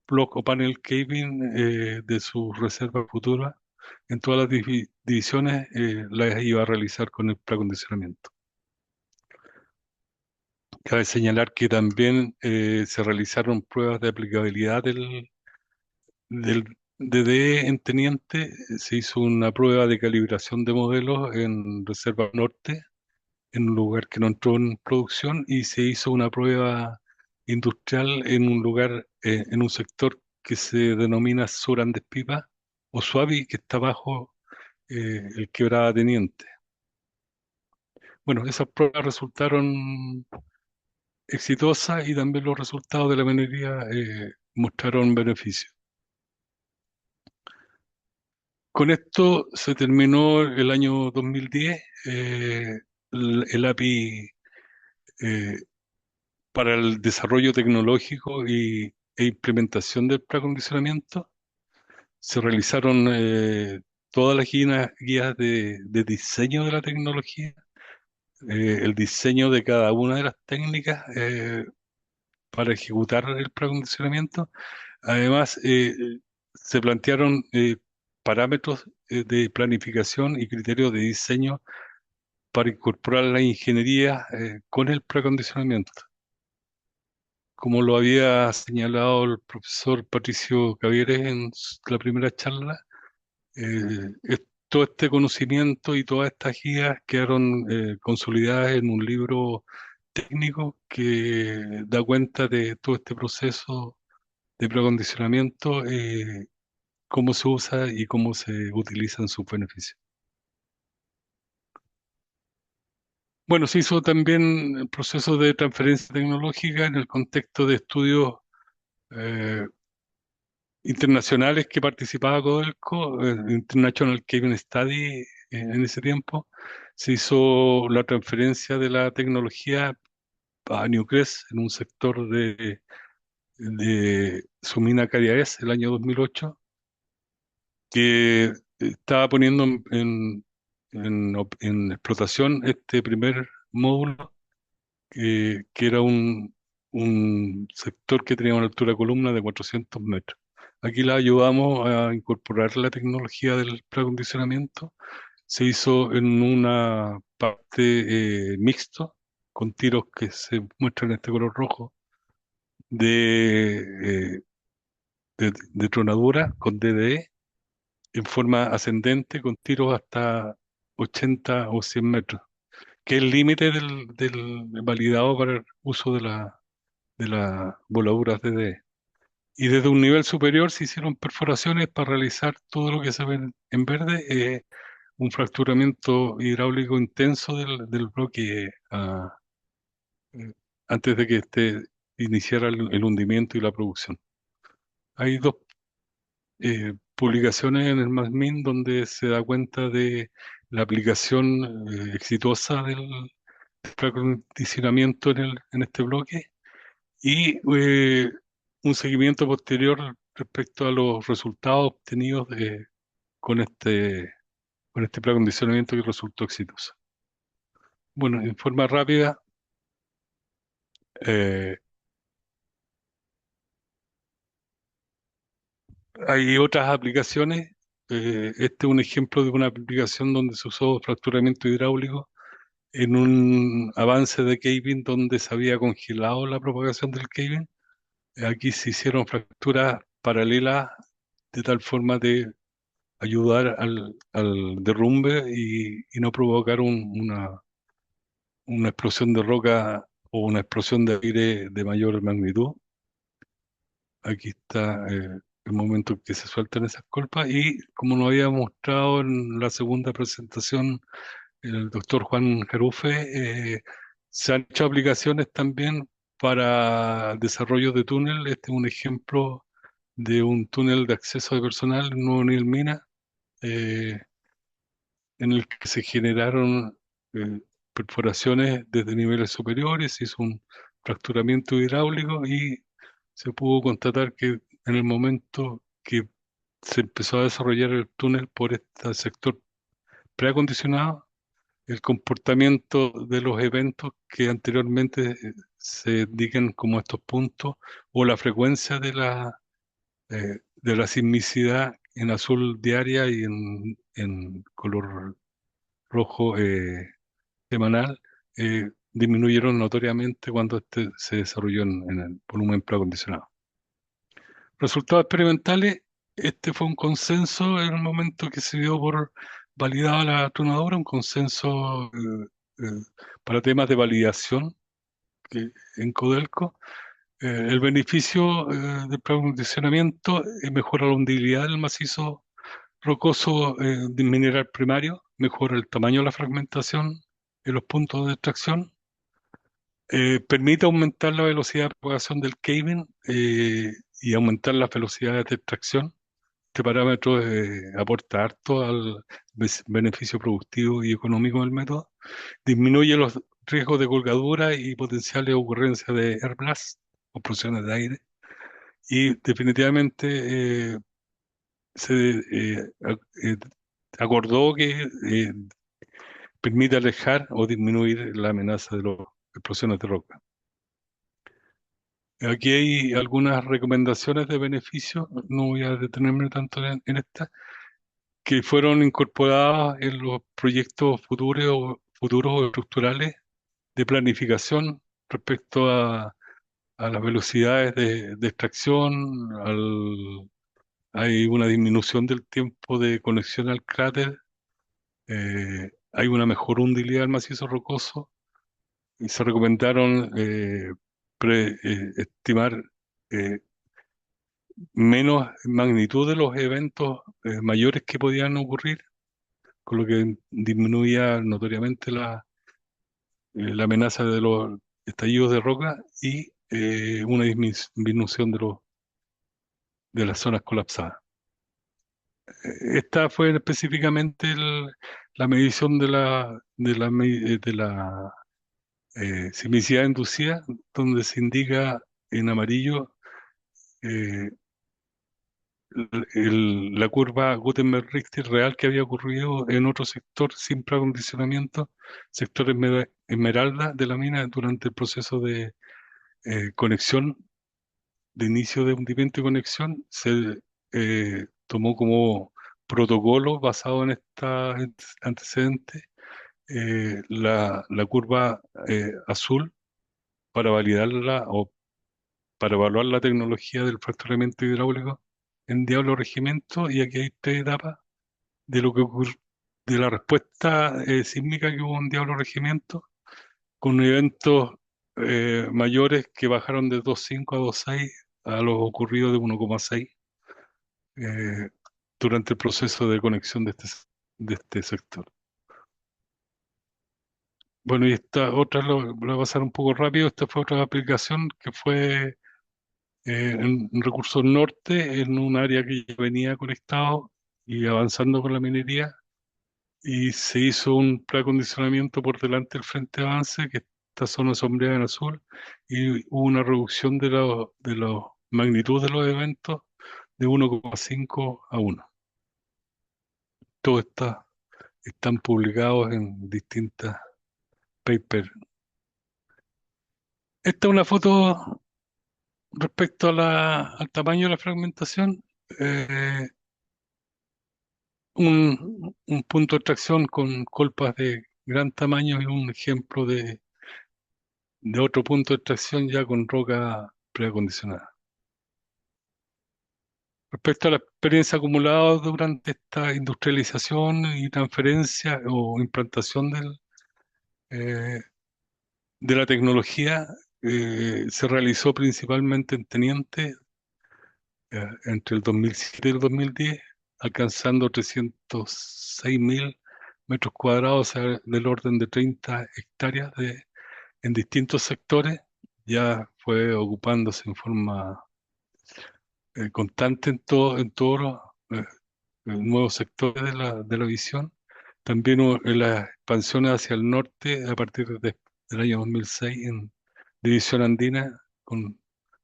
block o panel caving de sus reservas futuras en todas las divisiones las iba a realizar con el preacondicionamiento. Cabe señalar que también se realizaron pruebas de aplicabilidad del DDE en Teniente. Se hizo una prueba de calibración de modelos en Reserva Norte, en un lugar que no entró en producción, y se hizo una prueba industrial en un lugar, en un sector que se denomina Sur Andes Pipa o Suavi, que está bajo el Quebrada Teniente. Bueno, esas pruebas resultaron exitosas y también los resultados de la minería mostraron beneficios. Con esto se terminó el año 2010, el API eh, para el desarrollo tecnológico e implementación del preacondicionamiento. Se realizaron todas las guías de diseño de la tecnología, el diseño de cada una de las técnicas para ejecutar el preacondicionamiento. Además, se plantearon parámetros de planificación y criterios de diseño para incorporar la ingeniería con el preacondicionamiento. Como lo había señalado el profesor Patricio Cavieres en la primera charla, todo este conocimiento y todas estas guías quedaron consolidadas en un libro técnico que da cuenta de todo este proceso de preacondicionamiento, cómo se usa y cómo se utilizan sus beneficios. Bueno, se hizo también el proceso de transferencia tecnológica en el contexto de estudios eh, internacionales que participaba Codelco, International Cable Study, en ese tiempo. Se hizo la transferencia de la tecnología a Newcrest en un sector de su mina Cariaes el año 2008, que estaba poniendo en explotación este primer módulo, que era un sector que tenía una altura de columna de 400 metros. Aquí la ayudamos a incorporar la tecnología del preacondicionamiento. Se hizo en una parte mixto, con tiros que se muestran en este color rojo, de, de tronadura con DDE, en forma ascendente, con tiros hasta 80 o 100 metros, que es el límite del validado para el uso de las voladuras DDE. Y desde un nivel superior se hicieron perforaciones para realizar todo lo que se ve en verde, un fracturamiento hidráulico intenso del bloque, eh, antes de que iniciara el hundimiento y la producción. Hay dos publicaciones en el MASMIN donde se da cuenta de la aplicación exitosa del acondicionamiento en este bloque, y un seguimiento posterior respecto a los resultados obtenidos con con este preacondicionamiento que resultó exitoso. Bueno, en forma rápida, eh, hay otras aplicaciones. Este es un ejemplo de una aplicación donde se usó fracturamiento hidráulico en un avance de caving donde se había congelado la propagación del caving. Aquí se hicieron fracturas paralelas de tal forma de ayudar al derrumbe y no provocar una explosión de roca o una explosión de aire de mayor magnitud. Aquí está el momento en que se sueltan esas colpas, y como nos había mostrado en la segunda presentación el doctor Juan Jarufe, se han hecho aplicaciones también para desarrollo de túnel. Este es un ejemplo de un túnel de acceso de personal en Nuevo Nil Mina, eh, en el que se generaron eh, perforaciones desde niveles superiores, se hizo un fracturamiento hidráulico y se pudo constatar que en el momento que se empezó a desarrollar el túnel por este sector preacondicionado, el comportamiento de los eventos que anteriormente se indican como estos puntos, o la frecuencia de la sismicidad en azul diaria y en color rojo semanal, disminuyeron notoriamente cuando este se desarrolló en el volumen preacondicionado. Resultados experimentales: este fue un consenso en el momento que se dio por validada la tronadora, un consenso para temas de validación en Codelco. El beneficio del preacondicionamiento mejora la hundibilidad del macizo rocoso de mineral primario, mejora el tamaño de la fragmentación en los puntos de extracción, permite aumentar la velocidad de propagación del caving y aumentar las velocidades de extracción. Este parámetro aporta harto al beneficio productivo y económico del método. Disminuye los riesgos de colgadura y potenciales ocurrencias de air blast, o explosiones de aire. Y definitivamente se acordó que permite alejar o disminuir la amenaza de las explosiones de roca. Aquí hay algunas recomendaciones de beneficio, no voy a detenerme tanto en esta, que fueron incorporadas en los proyectos futuros o estructurales de planificación respecto a las velocidades de extracción. Hay una disminución del tiempo de conexión al cráter, hay una mejor hundibilidad del macizo rocoso, y se recomendaron estimar eh, menos magnitud de los eventos mayores que podían ocurrir, con lo que disminuía notoriamente la amenaza de los estallidos de roca y una disminución de las zonas colapsadas. Esta fue específicamente la medición de la sismicidad inducida, donde se indica en amarillo eh, la curva Gutenberg-Richter real que había ocurrido en otro sector sin preacondicionamiento, sector Esmeralda de la mina durante el proceso de conexión, de inicio de hundimiento y conexión. Se tomó como protocolo basado en esta antecedente la curva azul para validarla o para evaluar la tecnología del fracturamiento hidráulico en diablo regimiento, y aquí hay tres etapas de lo que de la respuesta sísmica que hubo en diablo regimiento, con eventos mayores que bajaron de 2,5 a 2,6 a los ocurridos de 1,6 eh, durante el proceso de conexión de este sector. Bueno, y esta otra lo voy a pasar un poco rápido. Esta fue otra aplicación que fue en Recursos Norte, en un área que ya venía conectado y avanzando con la minería, y se hizo un preacondicionamiento por delante del frente de avance, que esta zona sombreada en azul, y hubo una reducción de la magnitud de los eventos de 1,5 a 1. Todos están publicados en distintas papers. Esta es una foto respecto al tamaño de la fragmentación. eh, un punto de extracción con colpas de gran tamaño y un ejemplo de otro punto de extracción ya con roca preacondicionada. Respecto a la experiencia acumulada durante esta industrialización y transferencia o implantación eh, de la tecnología, se realizó principalmente en Teniente entre el 2007 y el 2010, alcanzando 306.000 metros cuadrados, o sea, del orden de 30 hectáreas en distintos sectores. Ya fue ocupándose en forma constante en todos los nuevos sectores de la visión. También en las expansiones hacia el norte a partir del año 2006 en División Andina con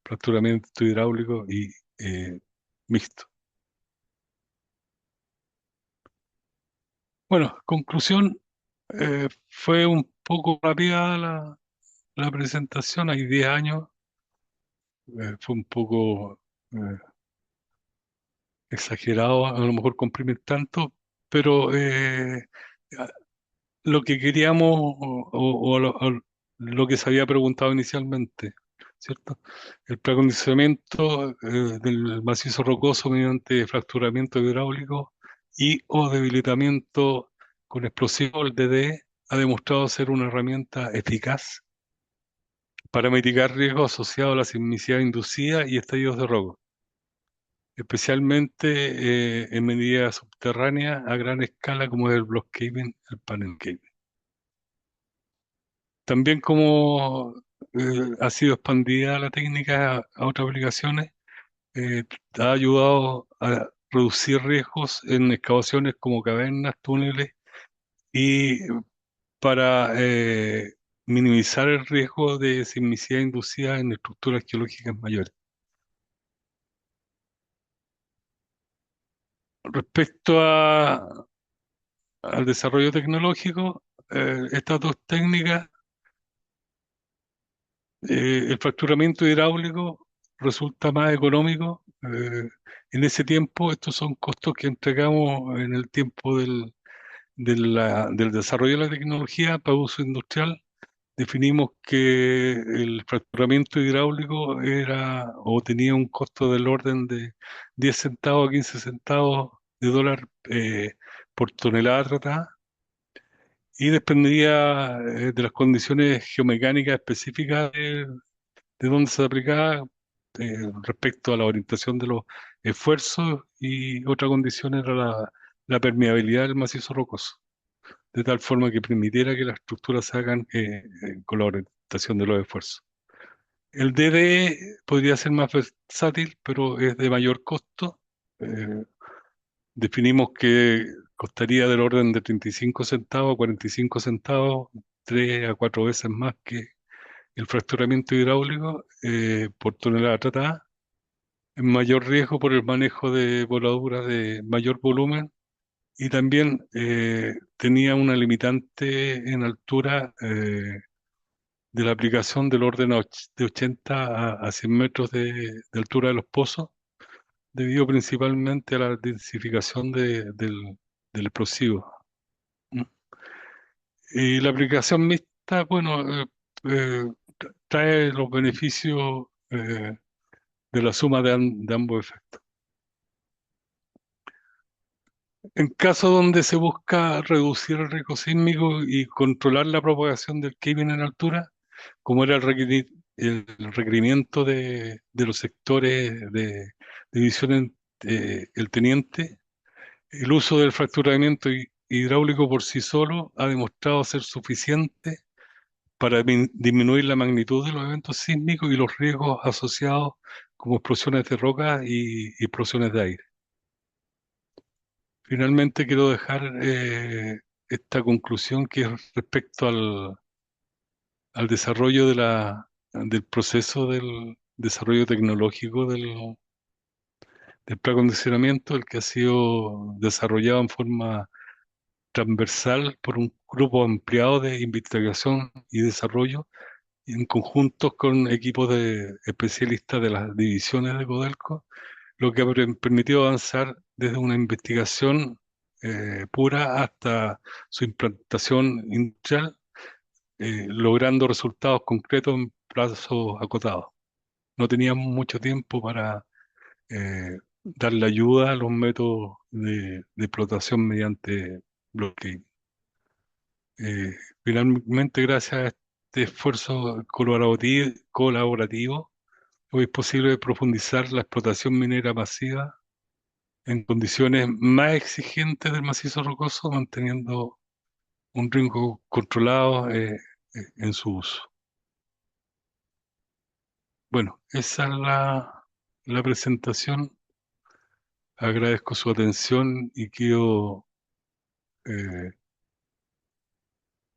fracturamiento hidráulico y mixto. Bueno, conclusión, fue un poco rápida la presentación, hay 10 años, fue un poco exagerado a lo mejor comprimir tanto, pero lo que queríamos o lo que se había preguntado inicialmente, ¿cierto? El preacondicionamiento del macizo rocoso mediante fracturamiento hidráulico y o debilitamiento con explosivo, el DDE, ha demostrado ser una herramienta eficaz para mitigar riesgos asociados a la sismicidad inducida y estallidos de roca, especialmente en medidas subterráneas a gran escala como es el block caving, el panel caving. También como ha sido expandida la técnica a otras aplicaciones, eh, ha ayudado a reducir riesgos en excavaciones como cavernas, túneles, y para minimizar el riesgo de sismicidad inducida en estructuras geológicas mayores. Respecto al desarrollo tecnológico, estas dos técnicas, el fracturamiento hidráulico resulta más económico. En ese tiempo, estos son costos que entregamos en el tiempo del desarrollo de la tecnología para uso industrial. Definimos que el fracturamiento hidráulico era o tenía un costo del orden de 10 centavos a 15 centavos de dólar por tonelada tratada, y dependía de las condiciones geomecánicas específicas de dónde se aplicaba respecto a la orientación de los esfuerzos, y otra condición era la permeabilidad del macizo rocoso. de tal forma que permitiera que las estructuras se hagan con la orientación de los esfuerzos. El DDE podría ser más versátil, pero es de mayor costo. Eh, Definimos que costaría del orden de 35 centavos a 45 centavos, 3 a 4 veces más que el fracturamiento hidráulico por tonelada tratada. En mayor riesgo por el manejo de voladuras de mayor volumen y también tenía una limitante en altura de la aplicación del orden de 80 a 100 metros de altura de los pozos, debido principalmente a la densificación del explosivo. ¿Mm? Y la aplicación mixta, bueno, eh, trae los beneficios de la suma de ambos efectos. En caso donde se busca reducir el riesgo sísmico y controlar la propagación del Kevin en altura, como era el requerimiento de los sectores de división el teniente, el uso del fracturamiento hidráulico por sí solo ha demostrado ser suficiente para disminuir la magnitud de los eventos sísmicos y los riesgos asociados como explosiones de rocas y explosiones de aire. Finalmente quiero dejar esta conclusión que es respecto al desarrollo del proceso del desarrollo tecnológico del preacondicionamiento, el que ha sido desarrollado en forma transversal por un grupo ampliado de investigación y desarrollo, en conjunto con equipos de especialistas de las divisiones de Codelco, lo que ha permitido avanzar desde una investigación pura hasta su implantación industrial, logrando resultados concretos en plazos acotados. No teníamos mucho tiempo para darle ayuda a los métodos de explotación mediante blockchain. Eh, Finalmente, gracias a este esfuerzo colaborativo, hoy es posible profundizar la explotación minera masiva en condiciones más exigentes del macizo rocoso, manteniendo un riesgo controlado en su uso. Bueno, esa es la presentación. Agradezco su atención y quedo eh,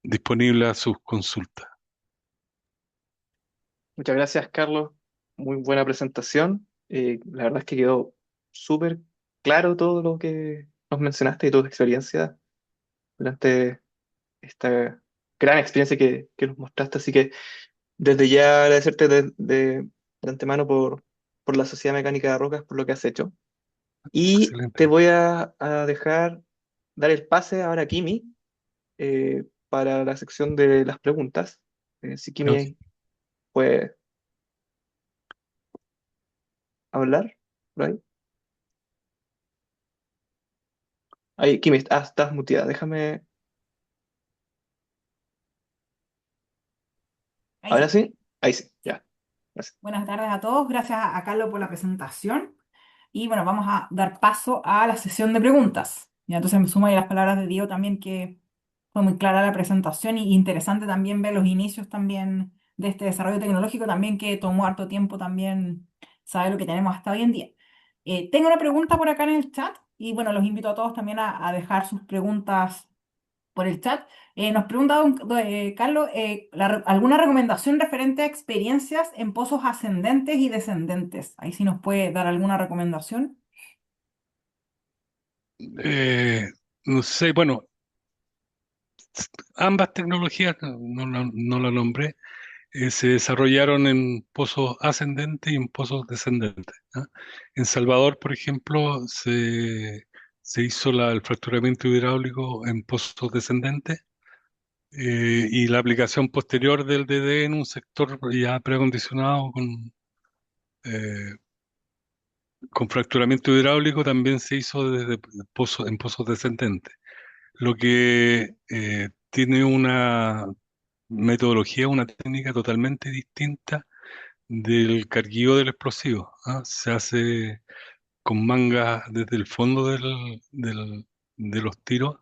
disponible a sus consultas.
Muchas gracias, Carlos. Muy buena presentación. La verdad es que quedó súper claro todo lo que nos mencionaste y tu experiencia durante esta gran experiencia que nos mostraste. Así que desde ya agradecerte de antemano por la Sociedad Mecánica de Rocas, por lo que has hecho. Y te
Excelente.
voy a dejar dar el pase ahora a Kimi para la sección de las preguntas. Si
¿No?
Kimi puede hablar por ahí. Ahí, Kimi, estás muteada. Déjame.
Ahí
¿Ahora
sí.
sí? Ahí sí, ya. Gracias.
Buenas tardes a todos. Gracias a Carlos por la presentación. Y bueno, vamos a dar paso a la sesión de preguntas. Y entonces me sumo ahí las palabras de Diego también, que fue muy clara la presentación y interesante también ver los inicios también de este desarrollo tecnológico, también que tomó harto tiempo también saber lo que tenemos hasta hoy en día. Tengo una pregunta por acá en el chat y bueno, los invito a todos también a dejar sus preguntas por el chat. Nos pregunta Carlos, ¿alguna recomendación referente a experiencias en pozos ascendentes y descendentes? Ahí sí nos puede dar alguna recomendación.
Eh, no sé, bueno, ambas tecnologías, no la nombré, se desarrollaron en pozos ascendentes y en pozos descendentes. ¿Ah? En Salvador, por ejemplo, se hizo el fracturamiento hidráulico en pozos descendentes y la aplicación posterior del DD en un sector ya preacondicionado eh, con fracturamiento hidráulico también se hizo desde en pozos descendentes, lo que tiene una metodología, una técnica totalmente distinta del carguillo del explosivo. ¿Ah? Se hace con mangas desde el fondo de los tiros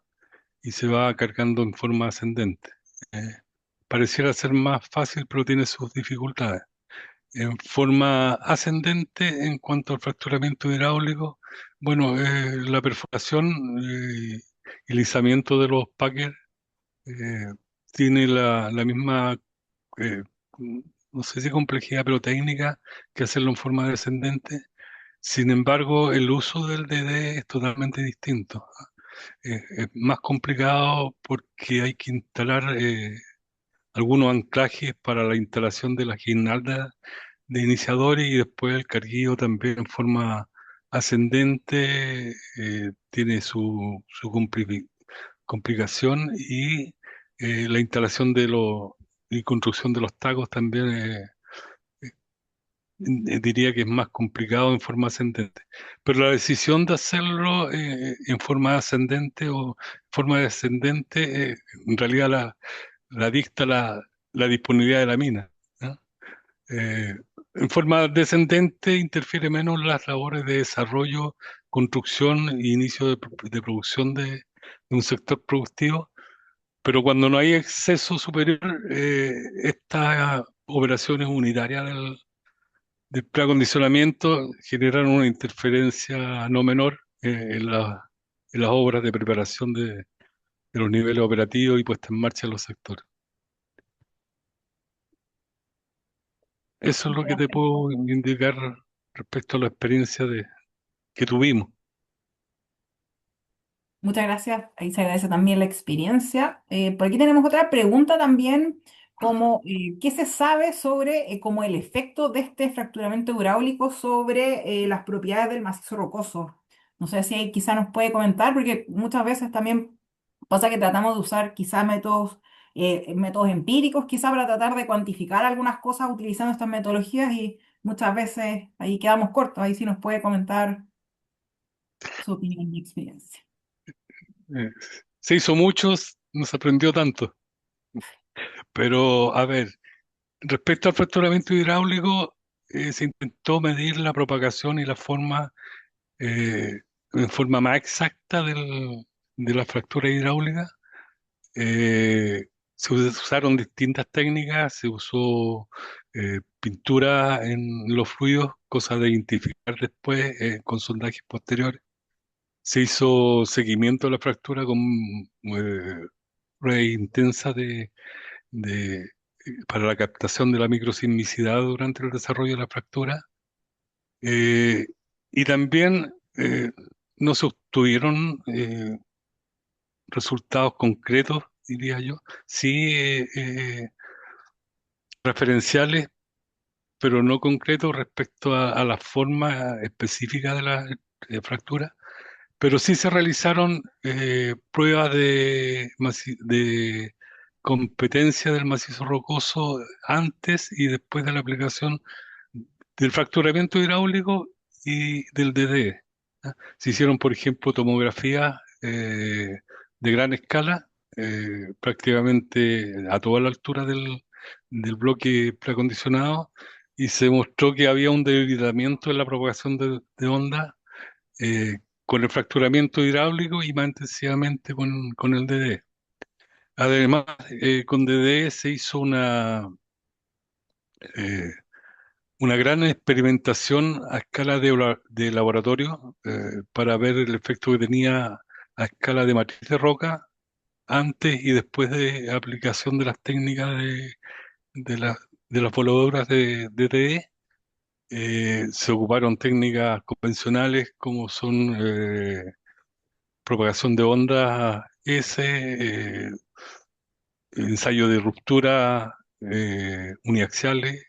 y se va cargando en forma ascendente. Eh, Pareciera ser más fácil, pero tiene sus dificultades. En forma ascendente, en cuanto al fracturamiento hidráulico, bueno, la perforación y el izamiento de los packers eh, tiene la misma, eh, no sé si complejidad, pero técnica que hacerlo en forma descendente. Sin embargo, el uso del DD es totalmente distinto. Es más complicado porque hay que instalar algunos anclajes para la instalación de la guirnalda de iniciadores y después el carguillo también en forma ascendente tiene su complicación y la instalación de los y construcción de los tacos también diría que es más complicado en forma ascendente. Pero la decisión de hacerlo en forma ascendente o forma descendente en realidad la dicta la disponibilidad de la mina, ¿no? Eh, en forma descendente interfiere menos las labores de desarrollo, construcción e inicio de producción de un sector productivo, pero cuando no hay exceso superior, estas operaciones unitarias del preacondicionamiento generan una interferencia no menor en las obras de preparación de los niveles operativos y puesta en marcha de los sectores. Eso es lo que te
Perfecto.
puedo indicar respecto a la experiencia que tuvimos.
Muchas gracias. Ahí se agradece también la experiencia. Por aquí tenemos otra pregunta también, como ¿qué se sabe sobre como el efecto de este fracturamiento hidráulico sobre las propiedades del macizo rocoso? No sé si ahí quizá nos puede comentar, porque muchas veces también pasa que tratamos de usar quizá métodos empíricos, quizá para tratar de cuantificar algunas cosas utilizando estas metodologías y muchas veces ahí quedamos cortos. Ahí sí nos puede comentar su opinión y experiencia.
Eh, Se hizo muchos, no se aprendió tanto. Pero, a ver, respecto al fracturamiento hidráulico, se intentó medir la propagación y la forma, eh, en forma más exacta de la fractura hidráulica. Se usaron distintas técnicas, se usó pintura en los fluidos, cosa de identificar después con sondajes posteriores. Se hizo seguimiento de la fractura con redes intensas de, para la captación de la microsismicidad durante el desarrollo de la fractura. Eh, y también no se obtuvieron resultados concretos, diría yo, sí referenciales, pero no concretos respecto a la forma específica de la fractura. Pero sí se realizaron pruebas de competencia del macizo rocoso antes y después de la aplicación del fracturamiento hidráulico y del DDE. ¿Ah? Se hicieron, por ejemplo, tomografías de gran escala, prácticamente a toda la altura del bloque preacondicionado, y se mostró que había un debilitamiento en la propagación de onda eh, con el fracturamiento hidráulico y más intensivamente con el DDE. Además, con DDE se hizo eh, una gran experimentación a escala de laboratorio para ver el efecto que tenía a escala de matriz de roca antes y después de aplicación de las técnicas de, la- de las voladoras de DDE. Se ocuparon técnicas convencionales como son propagación de ondas S, ensayo de ruptura uniaxiales,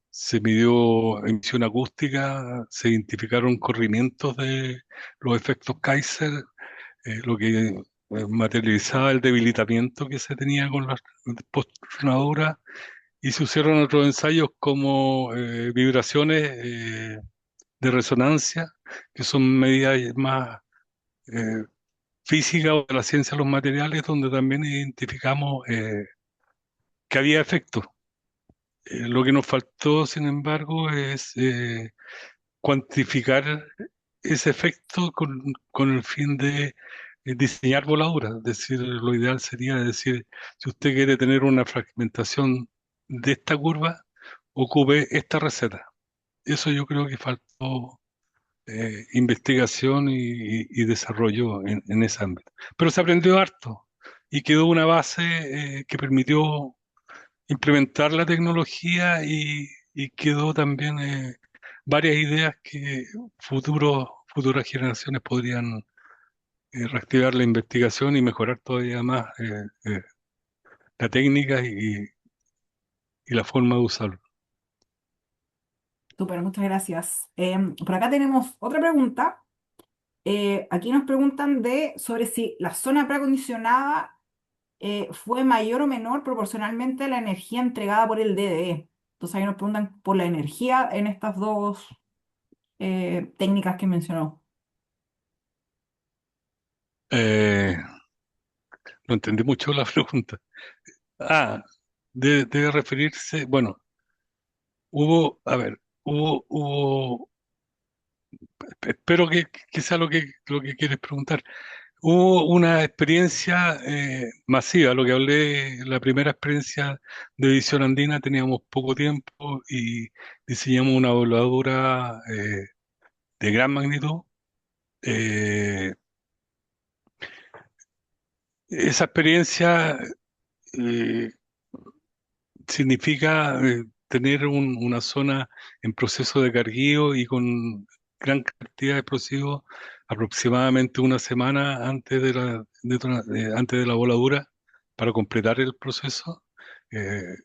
se midió emisión acústica, se identificaron corrimientos de los efectos Kaiser, lo que materializaba el debilitamiento que se tenía con las posttronaduras, y se hicieron otros ensayos como vibraciones de resonancia, que son medidas más eh, físicas o de la ciencia de los materiales, donde también identificamos que había efectos. Lo que nos faltó, sin embargo, es cuantificar ese efecto con el fin de diseñar voladuras. Es decir, lo ideal sería decir, si usted quiere tener una fragmentación de esta curva, ocupe esta receta. Eso yo creo que faltó investigación y desarrollo en ese ámbito. Pero se aprendió harto y quedó una base que permitió implementar la tecnología y quedó también varias ideas que futuras generaciones podrían reactivar la investigación y mejorar todavía más la técnica y la forma de usarlo.
Súper, muchas gracias. Por acá tenemos otra pregunta. Aquí nos preguntan sobre si la zona preacondicionada fue mayor o menor proporcionalmente a la energía entregada por el DDE. Entonces ahí nos preguntan por la energía en estas dos técnicas que mencionó.
Eh, no entendí mucho la pregunta. Ah, debe referirse, bueno, a ver, espero que sea lo que quieres preguntar. Hubo una experiencia masiva, lo que hablé, la primera experiencia de Visión Andina, teníamos poco tiempo y diseñamos una voladura de gran magnitud. Eh, Esa experiencia eh, significa tener una zona en proceso de carguío y con gran cantidad de explosivos aproximadamente una semana antes antes de la voladura para completar el proceso, eh,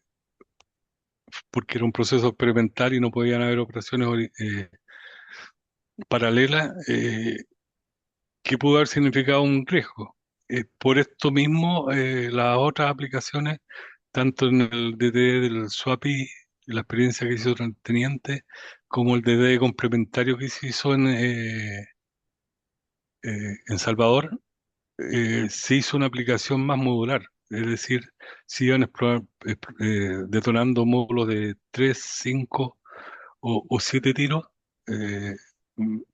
porque era un proceso experimental y no podían haber operaciones paralelas, que pudo haber significado un riesgo. Por esto mismo, las otras aplicaciones, tanto en el DD del SWAPI, la experiencia que hizo el teniente, como el DD complementario que se hizo en Salvador, se hizo una aplicación más modular. Es decir, se iban detonando módulos de 3 5 o 7 tiros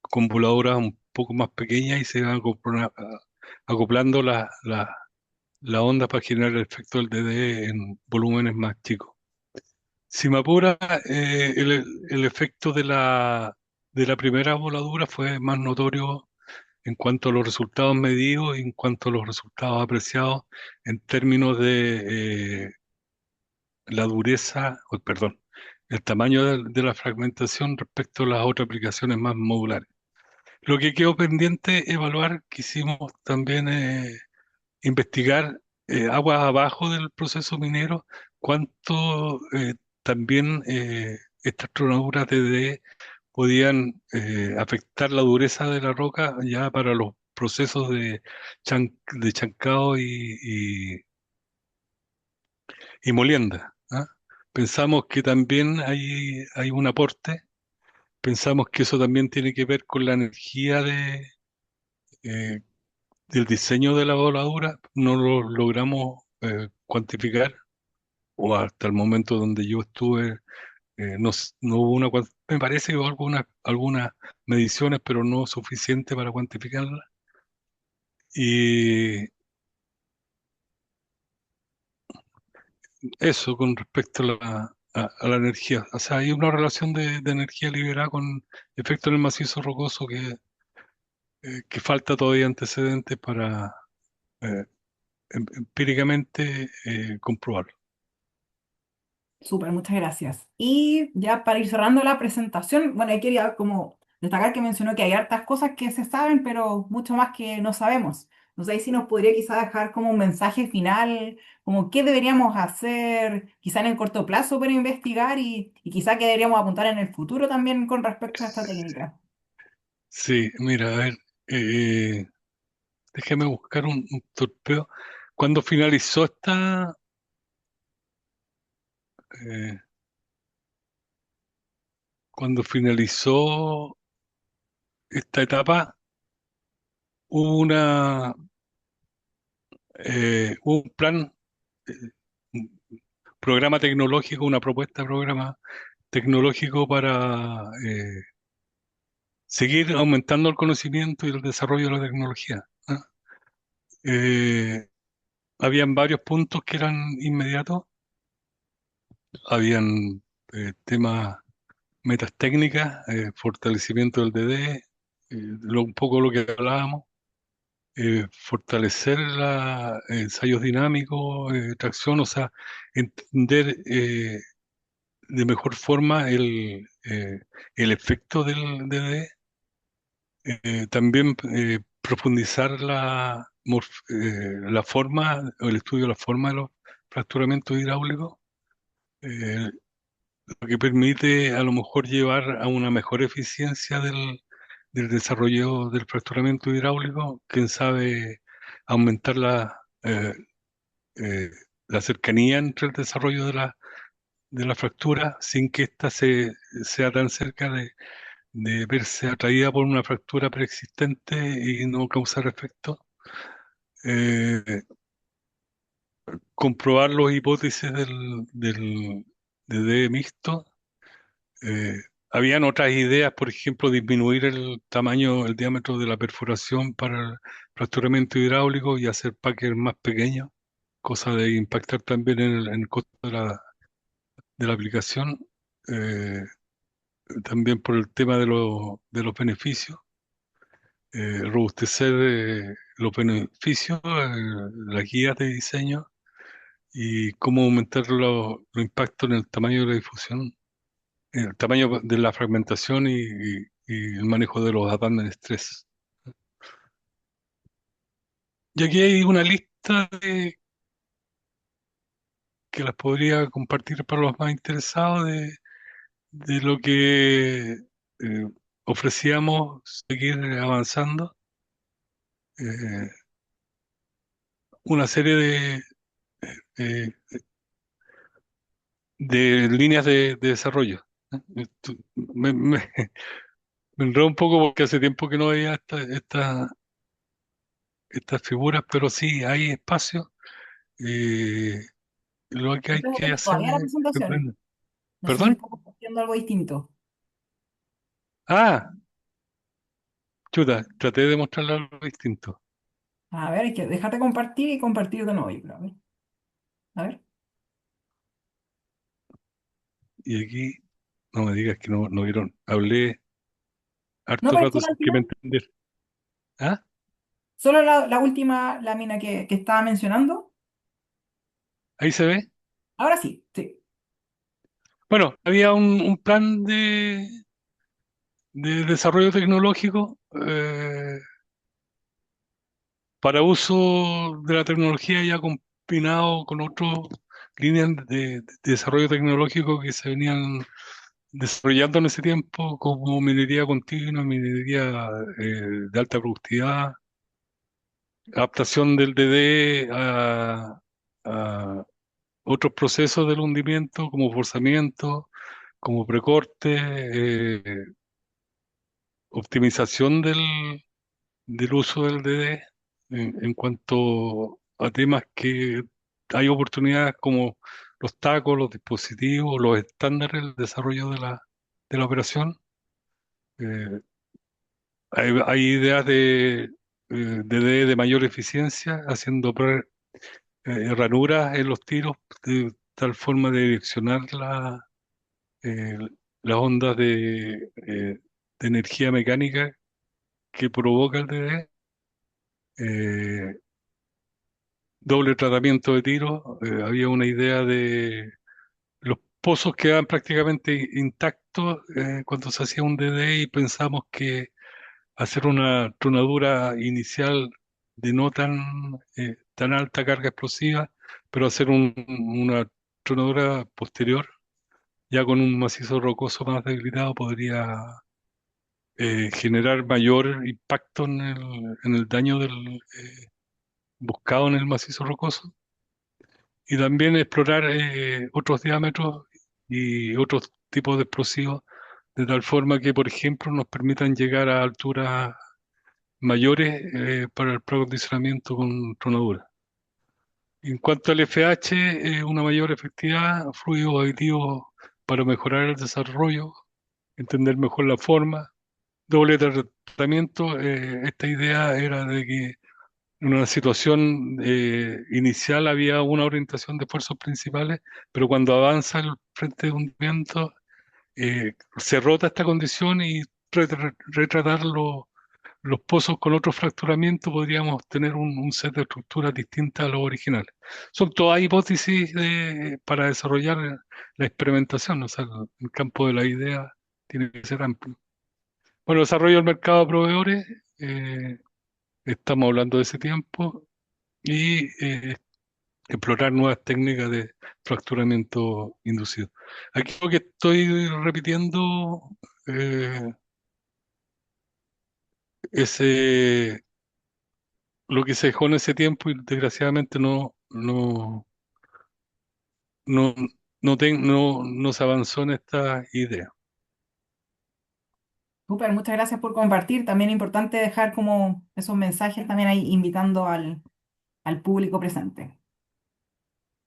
con voladoras un poco más pequeñas y se iban acoplando la onda para generar el efecto del DD en volúmenes más chicos. Si me apura, el efecto de la primera voladura fue más notorio en cuanto a los resultados medidos y en cuanto a los resultados apreciados en términos de la dureza, perdón, el tamaño de la fragmentación respecto a las otras aplicaciones más modulares. Lo que quedó pendiente evaluar, quisimos también investigar aguas abajo del proceso minero, cuánto también estas tronaduras TDE podían afectar la dureza de la roca ya para los procesos de chancado y molienda. ¿Ah? Pensamos que también hay un aporte, pensamos que eso también tiene que ver con la energía eh, del diseño de la voladura, no lo logramos cuantificar, o hasta el momento donde yo estuve, no hubo me parece que hubo algunas mediciones, pero no suficiente para cuantificarlas. Y eso con respecto a la energía. O sea, hay una relación de energía liberada con efecto en el macizo rocoso que falta todavía antecedentes para eh, empíricamente comprobarlo.
Súper, muchas gracias. Y ya para ir cerrando la presentación, bueno, ahí quería como destacar que mencionó que hay hartas cosas que se saben, pero mucho más que no sabemos. No sé si nos podría quizá dejar como un mensaje final, como qué deberíamos hacer quizá en el corto plazo para investigar y quizá qué deberíamos apuntar en el futuro también con respecto a esta técnica.
Sí, mira, a ver, eh, déjame buscar un torpeo. Cuando finalizó eh, cuando finalizó esta etapa, hubo hubo un plan, eh, un programa tecnológico, una propuesta de programa tecnológico para seguir aumentando el conocimiento y el desarrollo de la tecnología. ¿Ah? Eh, Habían varios puntos que eran inmediatos, habían temas, metas técnicas, fortalecimiento del DD, un poco lo que hablábamos, fortalecer ensayos dinámicos, tracción, o sea, entender de mejor forma el efecto del DD. También profundizar la forma, o el estudio de la forma de los fracturamientos hidráulicos, eh, lo que permite a lo mejor llevar a una mejor eficiencia del desarrollo del fracturamiento hidráulico, quién sabe aumentar eh, la cercanía entre el desarrollo de la fractura sin que ésta sea tan cerca de verse atraída por una fractura preexistente y no causar efecto. Eh, Comprobar las hipótesis del DD mixto. Eh, Habían otras ideas, por ejemplo, disminuir el tamaño, el diámetro de la perforación para el fracturamiento hidráulico y hacer packers más pequeños, cosa de impactar también en el costo de la aplicación. Eh, También por el tema de los beneficios, robustecer los beneficios, las guías de diseño y cómo aumentar los impactos en el tamaño de la difusión, en el tamaño de la fragmentación y el manejo de los abundant stress. Y aquí hay una lista que las podría compartir para los más interesados de lo que ofrecíamos seguir avanzando. Eh, una serie eh, de líneas de desarrollo. Me enredo un poco porque hace tiempo que no veía estas figuras, pero sí hay espacio. eh, lo que hay
Entonces,
que
¿tienes
hacer
todavía la
es
presentación?
aprender.
No sé si
¿Perdón?
está compartiendo algo distinto.
Ah, chuta, traté de mostrarle algo distinto.
A ver, hay que dejarte compartir y compartir de nuevo, yo creo. A ver. A ver.
Y aquí, no me digas que no vieron. Hablé
No,
harto
pero es
rato
que al
sin que me
final,
entender. ¿Ah?
solo la última lámina que estaba mencionando.
Ahí se ve.
Ahora sí, sí.
Bueno, había un plan de desarrollo tecnológico para uso de la tecnología ya combinado con otras líneas de desarrollo tecnológico que se venían desarrollando en ese tiempo, como minería continua, minería de alta productividad, adaptación del DD a otros procesos del hundimiento, como forzamiento, como precorte, optimización del uso del DD en cuanto a temas que hay oportunidades como los tacos, los dispositivos, los estándares, el desarrollo de la operación. Eh, hay ideas de DD de mayor eficiencia, haciendo ranuras en los tiros de tal forma de direccionar eh, las ondas de energía mecánica que provoca el DD. Eh, Doble tratamiento de tiro. Había una idea de los pozos quedaban prácticamente intactos cuando se hacía un DD y pensamos que hacer una tronadura inicial de no tan alta carga explosiva, pero hacer una tronadura posterior, ya con un macizo rocoso más debilitado, podría generar mayor impacto en el daño buscado en el macizo rocoso. Y también explorar otros diámetros y otros tipos de explosivos, de tal forma que, por ejemplo, nos permitan llegar a alturas mayores para el preacondicionamiento con tronadura. En cuanto al FH, una mayor efectividad, fluidos aditivos para mejorar el desarrollo, entender mejor la forma, doble tratamiento. Esta idea era de que en una situación inicial había una orientación de esfuerzos principales, pero cuando avanza el frente de hundimiento, se rota esta condición y retratar los pozos con otro fracturamiento podríamos tener un set de estructuras distintas a los originales. Son todas hipótesis para desarrollar la experimentación, o sea, el campo de la idea tiene que ser amplio. Bueno, desarrollo del mercado de proveedores, estamos hablando de ese tiempo, y explorar nuevas técnicas de fracturamiento inducido. Aquí lo que estoy repitiendo eh, es lo que se dejó en ese tiempo y desgraciadamente no, no se avanzó en esta idea.
Súper, muchas gracias por compartir. También es importante dejar como esos mensajes también ahí invitando al público presente.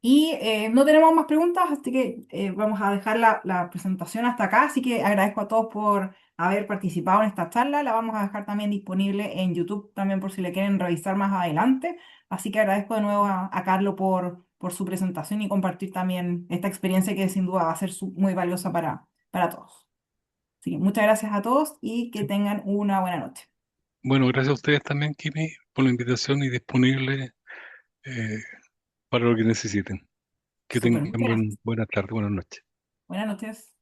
Y no tenemos más preguntas, así que vamos a dejar la presentación hasta acá. Así que agradezco a todos por haber participado en esta charla. La vamos a dejar también disponible en YouTube también por si le quieren revisar más adelante. Así que agradezco de nuevo a Carlos por su presentación y compartir también esta experiencia que sin duda va a ser muy valiosa para todos. Así que muchas gracias a todos y que
Sí.
tengan una buena noche.
Bueno, gracias a ustedes también, Kimi, por la invitación y disponible eh, para lo que necesiten. Que
Súper,
tengan
muchas gracias.
buenas tardes, buenas noches.
Buenas noches.